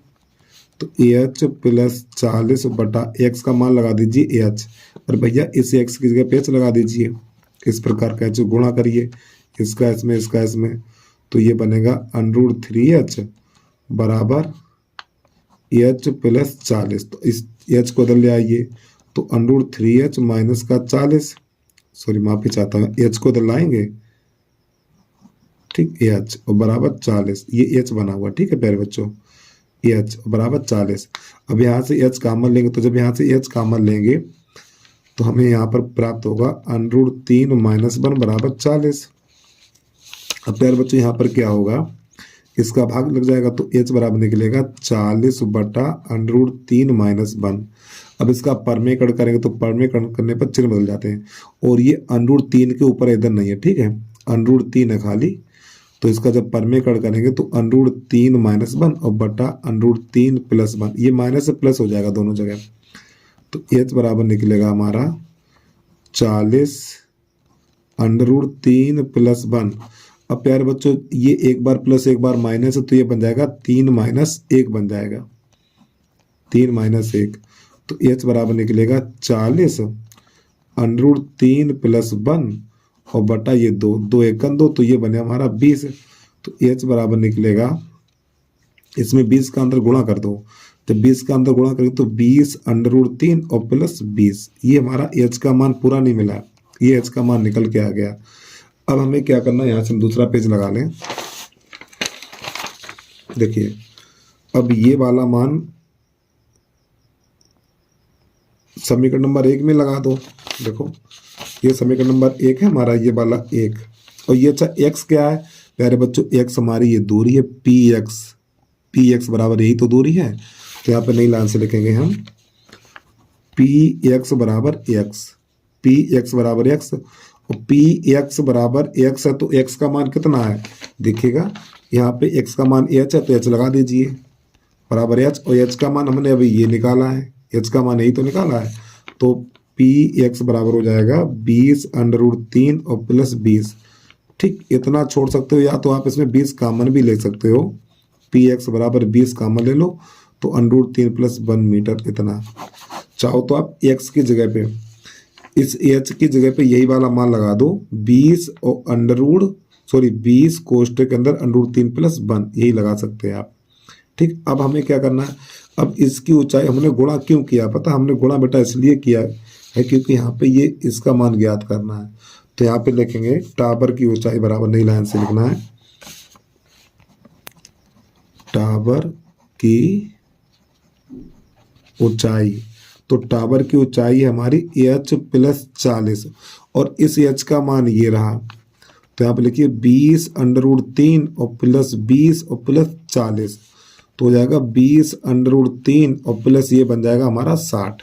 [SPEAKER 1] तो एच प्लस 40 बटा एक्स का मान लगा दीजिए एच, और भैया इस एक्स की जगह पे एच लगा दीजिए। इस प्रकार का एच गुणा करिए, इसका इसमें, तो ये बनेगा √3h बराबर एच प्लस 40, तो इस एच को बदल ले आइए, तो √3h माइनस का 40, सॉरी माफी चाहता हूँ, एच को बदल लाएंगे, ठीक, एच और बराबर 40, ये एच बना हुआ। ठीक है प्यारे बच्चों, एच बराबर 40। अब यहाँ से एच कॉमन लेंगे, तो जब यहाँ से एच कॉमन लेंगे तो हमें यहाँ पर प्राप्त होगा √3 माइनस 1 बराबर 40। अब प्यारे बच्चों यहाँ पर क्या होगा, इसका भाग लग जाएगा तो एच बराबर निकलेगा 40 बटा √3 माइनस 1। अब इसका परमेकरण करेंगे तो परमेकरण करने पर चिन्ह बदल जाते हैं, और ये √3 के ऊपर इधर नहीं है, ठीक है, √3 है खाली, तो इसका जब परमेकरण करेंगे तो √3 माइनस 1 और बटा √3 प्लस 1, ये माइनस से प्लस हो जाएगा दोनों जगह, तो एच बराबर निकलेगा हमारा 40 √3 प्लस 1। अब प्यारे बच्चों ये एक बार प्लस एक बार माइनस है, तो ये बन जाएगा 3 माइनस 1 बन जाएगा, 3 माइनस 1, तो एच बराबर निकलेगा 40 √3 प्लस 1 और बटा ये 2 एकन 2, तो ये बने हमारा 20, तो एच बराबर निकलेगा, इसमें 20 का अंदर गुणा कर दो, तो 20 का अंदर गुणा करेंगे तो 20 √3 और प्लस 20, ये हमारा एच का मान पूरा नहीं मिला, ये एच का मान निकल के आ गया। अब हमें क्या करना है, यहाँ से हम दूसरा पेज लगा लें। देखिए अब ये वाला मान समीकरण नंबर 1 में लगा दो। देखो ये समीकरण नंबर 1 है हमारा, ये वाला 1, और ये अच्छा x क्या है प्यारे बच्चों, x हमारी ये दूरी है px बराबर यही तो दूरी है, तो यहाँ पे नई लाइन से लिखेंगे हम पी एक्स बराबर एक्स, पी एक्स बराबर एक्स, और पी एक्स बराबर एक्स है तो एक्स का मान कितना है देखिएगा, यहाँ पे एक्स का मान एच है तो एच लगा दीजिए बराबर एच, और एच का मान हमने अभी ये निकाला है, एच का मान यही तो निकाला है, तो पी एक्स बराबर हो जाएगा 20√3 और प्लस 20। ठीक, इतना छोड़ सकते हो या तो आप इसमें 20 कॉमन भी ले सकते हो, पी एक्स बराबर 20 कॉमन ले लो तो √3 + 1 मीटर इतना। चाहो तो आप एक्स की जगह पे इस एच की जगह पे यही वाला मान लगा दो 20 और 20 कोष्टक के अंदर √3 + 1 यही लगा सकते हैं आप। ठीक, अब हमें क्या करना है, अब इसकी ऊंचाई हमने गुणा क्यों किया पता, हमने गुणा बेटा इसलिए किया है क्योंकि यहाँ पे ये इसका मान ज्ञात करना है। तो यहाँ पे लिखेंगे टावर की ऊंचाई बराबर नई लाइन से लिखना है, टावर की ऊंचाई, तो टावर की ऊंचाई है हमारी h + 40 और इस h का मान ये रहा, तो यहाँ पे लिखिए 20√3 और प्लस 20 और प्लस 40 तो हो जाएगा 20√3 और प्लस ये बन जाएगा हमारा 60।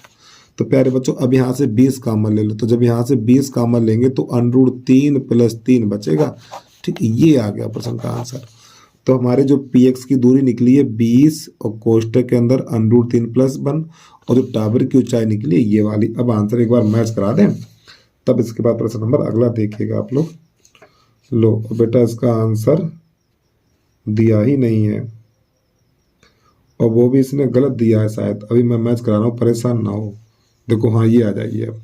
[SPEAKER 1] तो प्यारे बच्चों अब यहाँ से 20 कॉमन ले लो, तो जब यहाँ से 20 कॉमन लेंगे तो √3 + 3 बचेगा। ठीक, ये आ गया प्रश्न का आंसर। तो हमारे जो पी एक्स की दूरी निकली है 20 और कोष्टक के अंदर √3 + 1 और जो टावर की ऊंचाई निकली है ये वाली। अब आंसर एक बार मैच करा दें तब इसके बाद प्रश्न नंबर अगला देखिएगा आप लोग। लो बेटा इसका आंसर दिया ही नहीं है और वो भी इसने गलत दिया है शायद, अभी मैं मैच करा रहा हूँ परेशान ना हो। देखो हाँ ये आ जाइए, अब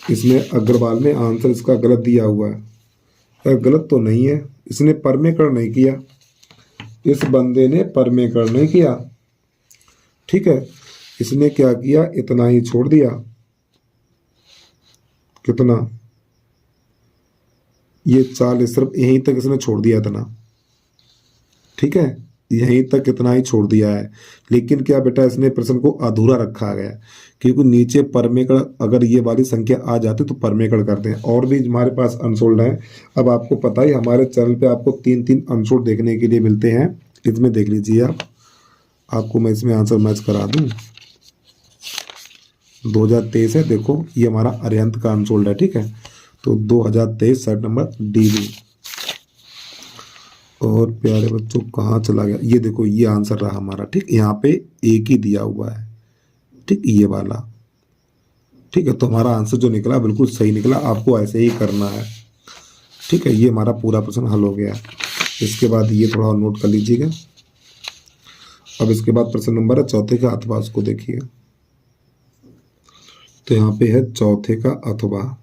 [SPEAKER 1] इसमें अग्रवाल ने आंसर इसका गलत दिया हुआ है, गलत तो नहीं है, इसने परमेकरण नहीं किया, इस बंदे ने परमेकरण नहीं किया। ठीक है, इसने क्या किया इतना ही छोड़ दिया, कितना ये 40 सिर्फ यहीं तक इसने छोड़ दिया इतना। ठीक है, यहीं तक इतना ही छोड़ दिया है, लेकिन क्या बेटा इसने प्रश्न को अधूरा रखा गया क्योंकि नीचे परमेकड़ अगर ये वाली संख्या आ जाती तो परमेकड़ करते हैं। और भी हमारे पास अनसोल्ड है, अब आपको पता ही हमारे चैनल पे आपको 3-3 अनसोल्ड देखने के लिए मिलते हैं, इसमें देख लीजिए आप, आपको मैं इसमें आंसर मैच करा दूं। 2023 है, देखो ये हमारा अरिहंत का अनसोल्ड है। ठीक है, तो 2023 सेट नंबर डी भी। और प्यारे बच्चों कहाँ चला गया, ये देखो ये आंसर रहा हमारा। ठीक, यहाँ पे एक ही दिया हुआ है, ठीक ये वाला। ठीक है, तो हमारा आंसर जो निकला बिल्कुल सही निकला, आपको ऐसे ही करना है। ठीक है, ये हमारा पूरा प्रश्न हल हो गया। इसके बाद ये थोड़ा नोट कर लीजिएगा। अब इसके बाद प्रश्न नंबर है चौथे का अथवा, उसको देखिए। तो यहाँ पे है चौथे का अथवा।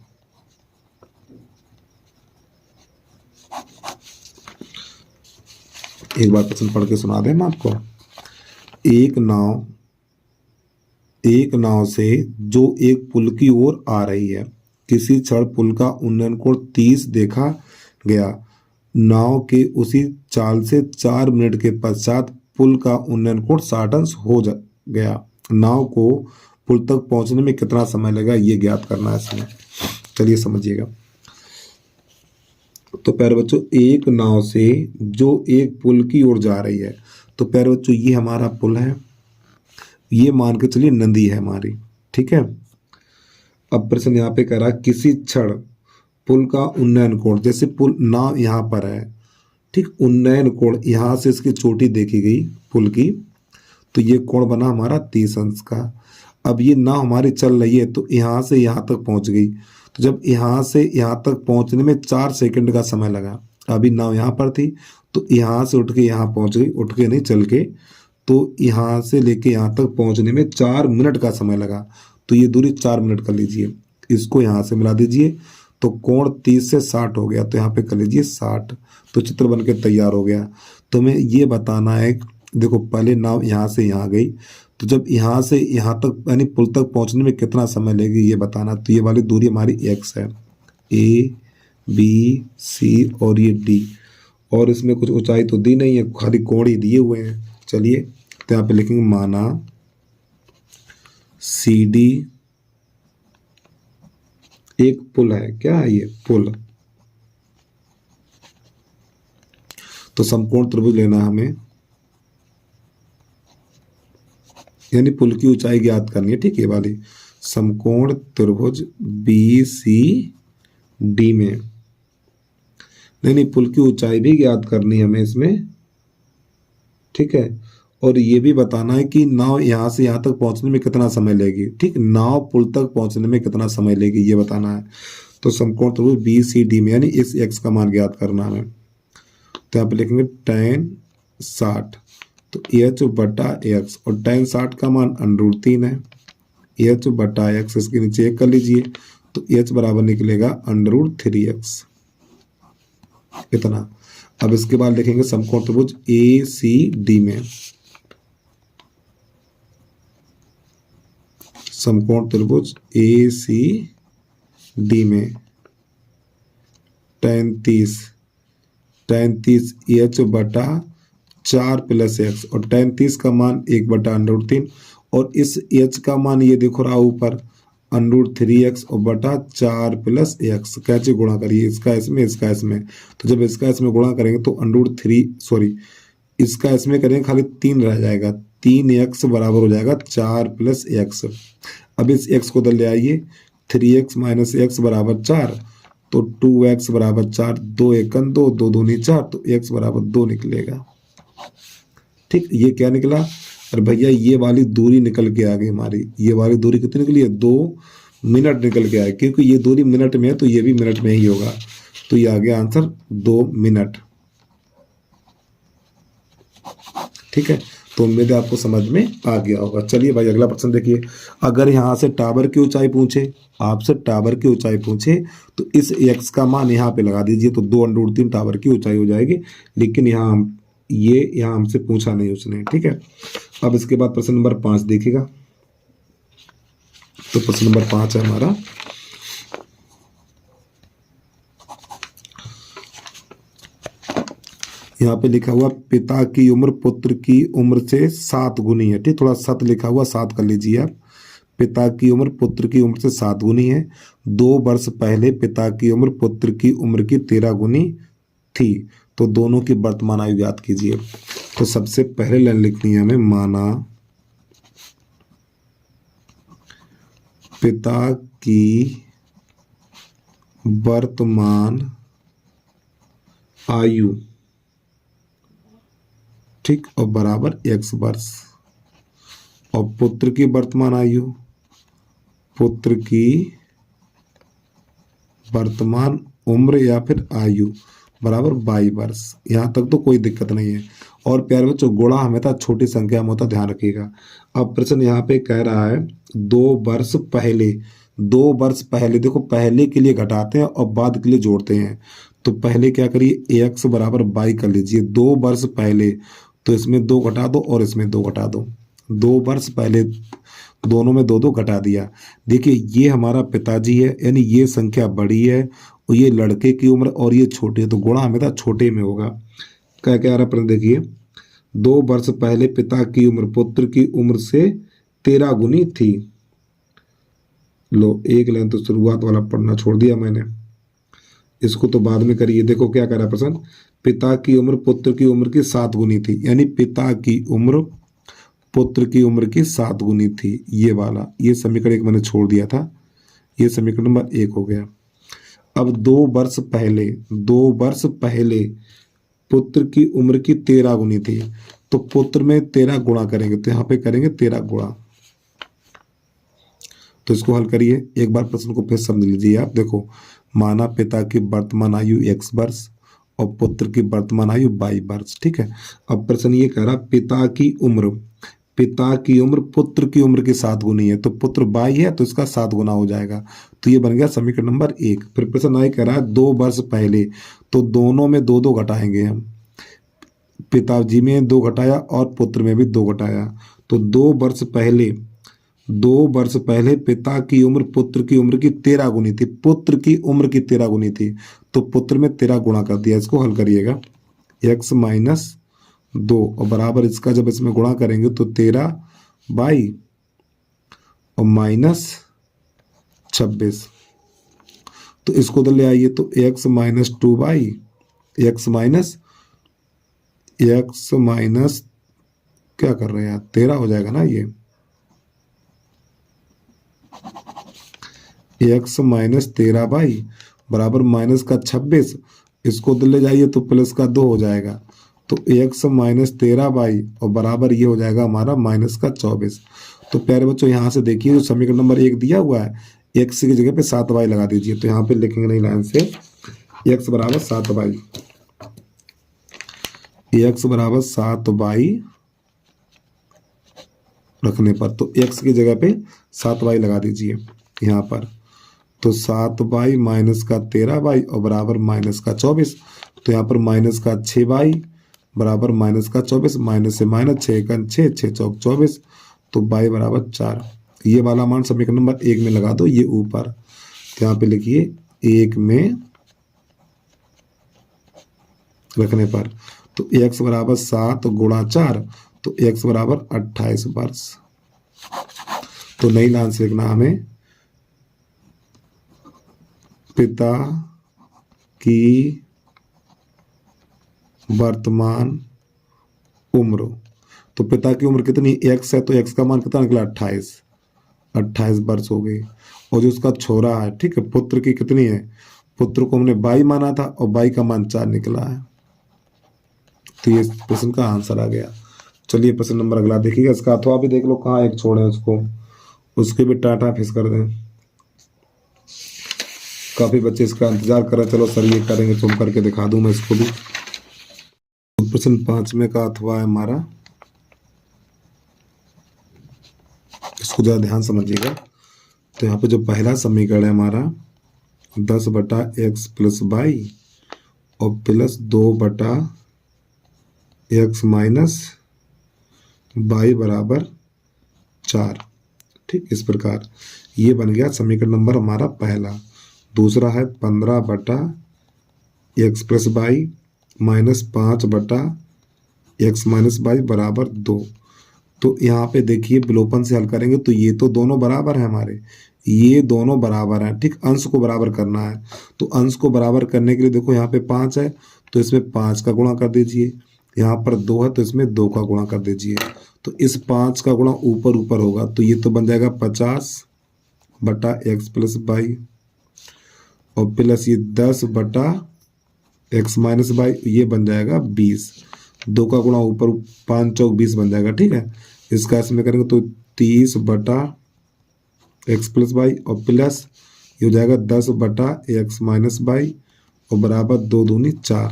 [SPEAKER 1] एक बार प्रश्न पढ़ के सुना दें मैं आपको। एक नाव से जो एक पुल की ओर आ रही है, किसी क्षण पुल का उन्नयन कोण 30 देखा गया। नाव के उसी चाल से 4 मिनट के पश्चात पुल का उन्नयन कोण 60 अंश हो गया। नाव को पुल तक पहुंचने में कितना समय लगा ये ज्ञात करना है इसमें। चलिए समझिएगा। तो प्यारे बच्चों एक नाव से जो एक पुल की ओर जा रही है, तो प्यारे बच्चों ये हमारा पुल है, ये मान के चलिए नदी है हमारी। ठीक है, अब प्रश्न यहाँ पे कह रहा है किसी क्षण पुल का उन्नयन कोण, जैसे पुल नाव यहाँ पर है, ठीक, उन्नयन कोण यहाँ से इसकी चोटी देखी गई पुल की, तो ये कोण बना हमारा 30 अंश का। अब ये नाव हमारी चल रही है तो यहाँ से यहाँ तक पहुँच गई, तो जब यहाँ से यहाँ तक पहुँचने में 4 सेकंड का समय लगा। अभी नाव यहाँ पर थी तो यहाँ से उठ के यहाँ पहुँच गई, उठ के नहीं चल के, तो यहाँ से लेके यहाँ तक पहुँचने में 4 मिनट का समय लगा। तो ये दूरी 4 मिनट कर लीजिए, इसको यहाँ से मिला दीजिए तो कोण 30 से 60 हो गया, तो यहाँ पे कर लीजिए 60। तो चित्र बन के तैयार हो गया। तो हमें ये बताना है, देखो पहले नाव यहाँ से यहाँ गई, तो जब यहाँ से यहाँ तक यानी पुल तक पहुँचने में कितना समय लगेगी ये बताना। तो ये वाली दूरी हमारी x है, A B C और ये D, और इसमें कुछ ऊंचाई तो दी नहीं है, खाली कोण ही दिए हुए हैं। चलिए तो यहाँ पे लिखेंगे माना CD एक पुल है, क्या है ये पुल। तो समकोण त्रिभुज लेना हमें, यानी पुल की ऊंचाई ज्ञात करनी है, ठीक है, ये वाली समकोण त्रिभुज बी सी डी में, नहीं पुल की ऊंचाई भी ज्ञात करनी है हमें इसमें, ठीक है, और ये भी बताना है कि नाव यहाँ से यहाँ तक पहुंचने में कितना समय लेगी, ठीक, नाव पुल तक पहुंचने में कितना समय लेगी ये बताना है। तो समकोण त्रिभुज बी सी डी में यानी इस एक्स का मान ज्ञात करना है। तो यहाँ पे लिखेंगे tan 60, तो एच बटा एक्स, और tan 60 का मान √3 है, एच बटा एक्स इसके नीचे एक कर लीजिए, तो एच बराबर निकलेगा √3x इतना। अब इसके बाद लिखेंगे समकोण त्रिभुज ए सी डी में, समकोण त्रिभुज ए सी डी में tan 30 एच बटा 4 + एक्स, और tan 30 का मान 1 बटा √3, और इस एच का मान ये देखो रहा ऊपर √3x और बटा 4 + एक्स, कैसे गुणा करिए, इसका इसमें इसका इसमें, तो जब इसका इसमें गुणा करेंगे तो इसका इसमें करेंगे खाली 3 रह जाएगा, 3x बराबर हो जाएगा 4 + एक्स। अब इस x को उधर ले आइए, 3x - x बराबर 4, तो 2x बराबर 4, 2 × 2, 2 दूनी 4, तो x बराबर 2 निकलेगा, ठीक। ये क्या निकला, अरे भैया ये वाली दूरी निकल के आ गई हमारी, ये वाली दूरी कितनी निकली है, 2 मिनट निकल के आए, क्योंकि ये दूरी मिनट में है तो ये भी मिनट में ही होगा, तो ये आ गया आंसर 2 मिनट, ठीक है। तो उम्मीद है आपको समझ में आ गया होगा। चलिए भाई अगला प्रश्न देखिए, अगर यहाँ से टावर की ऊंचाई पूछे, आपसे टावर की ऊंचाई पूछे तो इस x का मान यहाँ पे लगा दीजिए, तो 2 √3 टावर की ऊंचाई हो जाएगी, लेकिन यहाँ यहाँ हमसे पूछा नहीं उसने, ठीक है। अब इसके बाद प्रश्न नंबर 5 देखिएगा, तो प्रश्न नंबर 5 है हमारा, यहाँ पे लिखा हुआ पिता की उम्र पुत्र की उम्र से 7 गुनी है, ठीक, थोड़ा 7 लिखा हुआ 7 कर लीजिए आप, पिता की उम्र पुत्र की उम्र से 7 गुनी है, 2 वर्ष पहले पिता की उम्र पुत्र की उम्र की 13 गुनी थी, तो दोनों की वर्तमान आयु ज्ञात कीजिए। तो सबसे पहले लाइन लिखनी है हमें, माना पिता की वर्तमान आयु, ठीक, और बराबर x वर्ष, और पुत्र की वर्तमान आयु, पुत्र की वर्तमान उम्र या फिर आयु बराबर 22 वर्ष। यहाँ तक तो कोई दिक्कत नहीं है। और प्यारे बच्चों गुणा हमेशा छोटी संख्या में होता, ध्यान रखिएगा। अब प्रश्न यहाँ पे कह रहा है 2 वर्ष पहले, 2 वर्ष पहले, देखो पहले के लिए घटाते हैं और बाद के लिए जोड़ते हैं, तो पहले क्या करिए x बराबर 22 कर लीजिए, 2 वर्ष पहले, तो इसमें 2 घटा दो और इसमें 2 घटा दो, 2 वर्ष पहले, दोनों में 2 2 घटा दिया। देखिए ये हमारा पिताजी है, यानी ये संख्या बड़ी है और ये लड़के की उम्र और ये छोटे है, तो गुणा हमेशा छोटे में होगा। क्या कह रहा प्रश्न देखिए, 2 वर्ष पहले पिता की उम्र पुत्र की उम्र से 13 गुनी थी। लो एक लाइन तो शुरुआत वाला पढ़ना छोड़ दिया मैंने, इसको तो बाद में करिए। देखो क्या कह रहा प्रश्न, पिता की उम्र पुत्र की उम्र की 7 गुनी थी, यानी पिता की उम्र पुत्र की उम्र की 7 गुनी थी, ये वाला, ये समीकरण 1 मैंने छोड़ दिया था, ये समीकरण नंबर 1 हो गया। अब 2 वर्ष पहले, 2 वर्ष पहले पुत्र की उम्र की 13 गुनी थी, तो पुत्र में 13 गुणा करेंगे, तो यहाँ पे करेंगे 13 गुणा। तो इसको हल करिए, एक बार प्रश्न को फिर समझ लीजिए आप। देखो माना पिता की वर्तमान आयु x वर्ष और पुत्र की वर्तमान आयु 22 वर्ष, ठीक है। अब प्रश्न ये कह रहा पिता की उम्र, पिता की उम्र पुत्र की उम्र की 7 गुनी है, तो पुत्र 22 है तो इसका 7 गुना हो जाएगा, तो ये बन गया समीकरण नंबर 1। फिर प्रश्न आगे कह रहा है 2 वर्ष पहले, तो दोनों में 2 2 घटाएंगे हम, पिताजी में 2 घटाया और पुत्र में भी 2 घटाया, तो 2 वर्ष पहले, 2 वर्ष पहले पिता की उम्र पुत्र की उम्र की 13 गुनी थी, पुत्र की उम्र की 13 गुनी थी, तो पुत्र में 13 गुणा कर दिया। इसको हल करिएगा, x - 2 और बराबर इसका जब इसमें गुणा करेंगे तो 13/22 और -26, तो इसको उधर ले आइए, तो x - 2/, x माइनस क्या कर रहे हैं यार, 13 हो जाएगा ना ये, एक्स माइनस 13y बराबर माइनस का 26, इसको ले जाइए तो प्लस का 2 हो जाएगा, तो एक्स माइनस 13y और बराबर ये हो जाएगा हमारा माइनस का 24। तो प्यारे बच्चों यहाँ से देखिए जो समीकरण नंबर 1 दिया हुआ है, एक्स की जगह पे 7y लगा दीजिए, तो यहाँ पे लिखेंगे नहीं लाइन से एक्स बराबर 7y, एक्स बराबर 7y रखने पर तो एक्स की जगह पे 7y लगा दीजिए यहाँ पर, तो 7y माइनस का 13y और बराबर माइनस का 24, तो यहाँ पर माइनस का 6y बराबर माइनस का 24, माइनस से माइनस 6 का 6, 6 चौक 24, तो y बराबर 4। ये वाला मान समीकरण नंबर 1 में लगा दो, ये ऊपर, तो यहाँ पे लिखिए 1 में रखने पर, तो x बराबर 7 गुणा 4, तो x बराबर 28 वर्ष। तो नई लाइन से लिखना हमें पिता की वर्तमान उम्र, तो पिता की उम्र कितनी x है, तो x का मान कितना निकला 28 वर्ष हो गई। और जो उसका छोरा है, ठीक है, पुत्र की कितनी है, पुत्र को हमने 22 माना था और 22 का मान 4 निकला है, तो ये प्रश्न का आंसर आ गया। चलिए प्रश्न नंबर अगला देखिएगा, इसका अथवा भी देख लो कहाँ एक छोड़े उसको, उसके भी टाटा फिस कर दें। काफी बच्चे इसका इंतजार कर रहे, चलो सर ये करेंगे तो करके दिखा दूं मैं इसको भी। प्रश्न 5 में का अथवा है हमारा, इसको जरा ध्यान समझिएगा। तो यहाँ पे जो पहला समीकरण है हमारा 10 बटा एक्स प्लस वाई और प्लस 2 बटा एक्स माइनस वाई बराबर 4, ठीक, इस प्रकार ये बन गया समीकरण नंबर हमारा पहला। दूसरा है 15 बटा एक्स प्लस वाई माइनस 5 बटा एक्स माइनस वाई बराबर 2। तो यहाँ पे देखिए विलोपन से हल करेंगे तो ये तो दोनों बराबर है हमारे, ये दोनों बराबर हैं, ठीक, अंश को बराबर करना है। तो अंश को बराबर करने के लिए देखो यहाँ पे 5 है तो इसमें 5 का गुणा कर दीजिए, यहाँ पर 2 है तो इसमें 2 का गुणा कर दीजिए, तो इस 5 का गुणा ऊपर ऊपर होगा तो ये तो बन जाएगा 50 बटा एक्स प्लस वाई और प्लस ये 10 बटा एक्स माइनस वाई, ये बन जाएगा 20, 2 का गुणा ऊपर 5 चौक 20 बन जाएगा, ठीक है। इसका इसमें करेंगे तो 30 बटा एक्स प्लस वाई और प्लस ये हो जाएगा 10 बटा एक्स माइनस वाई और बराबर 2 दूनी 4।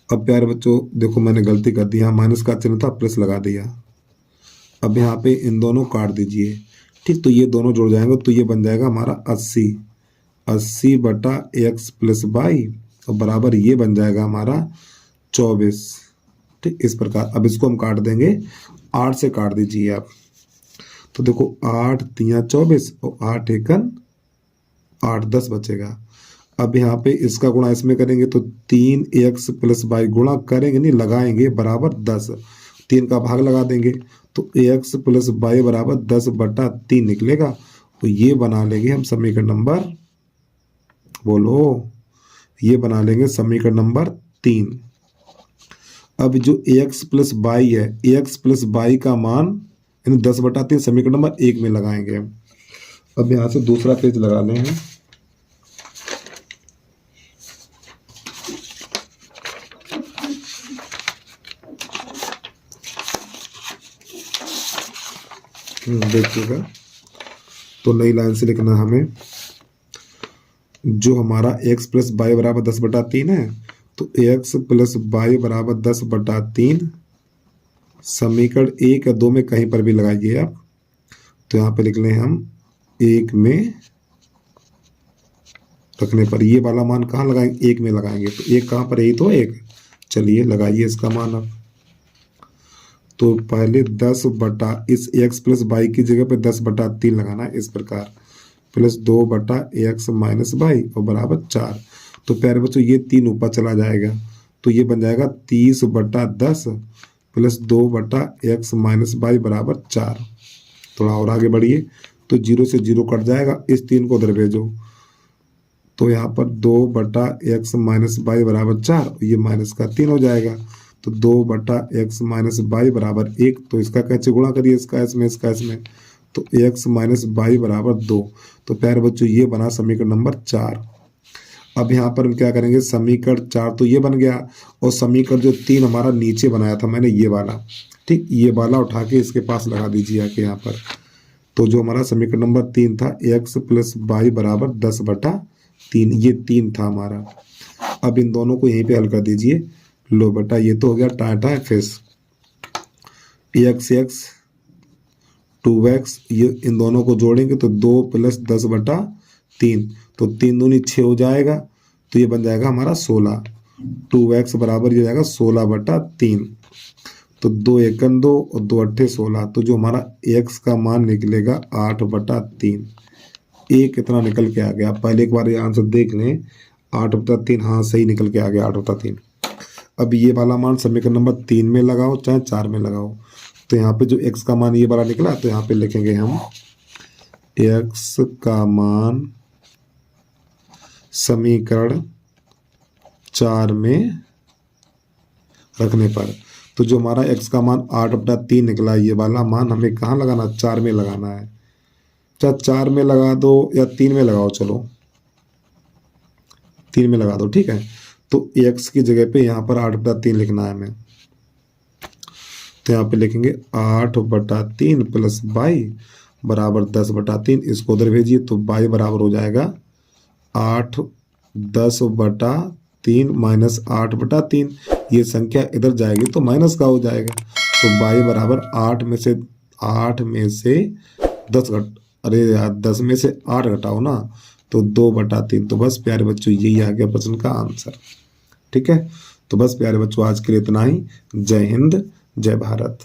[SPEAKER 1] अब प्यारे बच्चों देखो मैंने गलती कर दी, यहाँ माइनस का चिन्ह था प्लस लगा दिया। अब यहाँ पे इन दोनों काट दीजिए, ठीक, तो ये दोनों जुड़ जाएंगे तो ये बन जाएगा हमारा 80 बटा एक्स प्लस वाई और बराबर ये बन जाएगा हमारा 24, ठीक, इस प्रकार। अब इसको हम काट देंगे, 8 से काट दीजिए आप, तो देखो 8 तिया 24 और 8 एकन 8, 10 बचेगा। अब यहाँ पे इसका गुणा इसमें करेंगे तो 3 एक्स प्लस वाई गुणा करेंगे नहीं लगाएंगे बराबर 10, 3 का भाग लगा देंगे तो एक्स प्लस वाई बराबर 10 बटा 3 निकलेगा। तो ये बना लेंगे हम समीकरण नंबर, बोलो, ये बना लेंगे समीकरण नंबर 3। अब जो एक्स प्लस वाई है, एक्स प्लस वाई का मान यानी 10 बटा 3 समीकरण नंबर 1 में लगाएंगे। अब यहाँ से दूसरा पेज लगा लें हैं, देखिएगा। तो नई लाइन से लिखना हमें जो हमारा x प्लस वाई बराबर 10 बटा 3 है, तो x प्लस वाई बराबर 10 बटा 3 समीकरण 1 या 2 में कहीं पर भी लगाइए आप। तो यहाँ पे लिख लें हम 1 में रखने पर ये वाला मान कहाँ लगाएंगे, 1 में लगाएंगे, तो 1 कहाँ पर, यही तो 1। चलिए लगाइए इसका मान अब। तो पहले 10 बटा इस x प्लस वाई की जगह पे 10 बटा 3 लगाना है, इस प्रकार, प्लस 2 बटा एक्स माइनस वाई और बराबर 4। तो प्यारे बच्चों ये 3 ऊपर चला जाएगा तो ये बन जाएगा 30 बटा 10 प्लस 2 बटा एक्स माइनस वाई बराबर 4। थोड़ा और आगे बढ़िए तो 0 से 0 कट जाएगा, इस 3 को उधर भेजो तो यहाँ पर 2 बटा एक्स माइनस वाई बराबर 4, ये माइनस का 3 हो जाएगा, तो 2 बटा एक्स माइनस वाई बराबर 1। तो इसका कैसे गुणा करिए, इसका इसमें, इसका इसमें, तो x माइनस वाई बराबर 2। तो प्यारे बच्चों ये बना समीकरण नंबर 4। अब यहाँ पर हम क्या करेंगे, समीकरण 4 तो ये बन गया, और समीकरण जो 3 हमारा नीचे बनाया था मैंने ये वाला, ठीक, ये वाला उठा के इसके पास लगा दीजिए आके यहाँ पर। तो जो हमारा समीकरण नंबर 3 था, x प्लस वाई बराबर 10/3, ये 3 था हमारा। अब इन दोनों को यहीं पे हल कर दीजिए। लो बेटा ये तो हो गया टाटा एफएस, x 2x, ये इन दोनों को जोड़ेंगे तो 2 + 10/3, तो 3 दूनी 6 हो जाएगा, तो ये बन जाएगा हमारा 16। 2x बराबर ये हो जाएगा 16/3, तो 2 एकम 2 और 2 अट्ठे 16, तो जो हमारा x का मान निकलेगा 8/3। ये कितना निकल के आ गया, पहले एक बार ये आंसर देख लें। 8/3, हाँ सही निकल के आ गया 8/3। अब ये वाला मान समीकरण नंबर 3 में लगाओ चाहे 4 में लगाओ, तो यहाँ पे जो x का मान ये वाला निकला, तो यहाँ पे लिखेंगे हम x का मान समीकरण 4 में रखने पर, तो जो हमारा x का मान 8/3 निकला, ये वाला मान हमें कहाँ लगाना, 4 में लगाना है। चाहे 4 में लगा दो या 3 में लगाओ, चलो 3 में लगा दो, ठीक है। तो x की जगह पे यहाँ पर 8/3 लिखना है हमें, तो यहाँ पे लिखेंगे 8/3 प्लस y बराबर 10/3, इसको उधर भेजिए तो y बराबर हो जाएगा 8 10/3 माइनस 8/3, ये संख्या इधर जाएगी तो माइनस का हो जाएगा, तो y बराबर 8 में से 10 अरे यार 10 में से 8 घटाओ ना, तो 2/3। तो बस प्यारे बच्चों यही आ गया प्रश्न का आंसर, ठीक है। तो बस प्यारे बच्चों आज के लिए इतना ही। जय हिंद, जय भारत।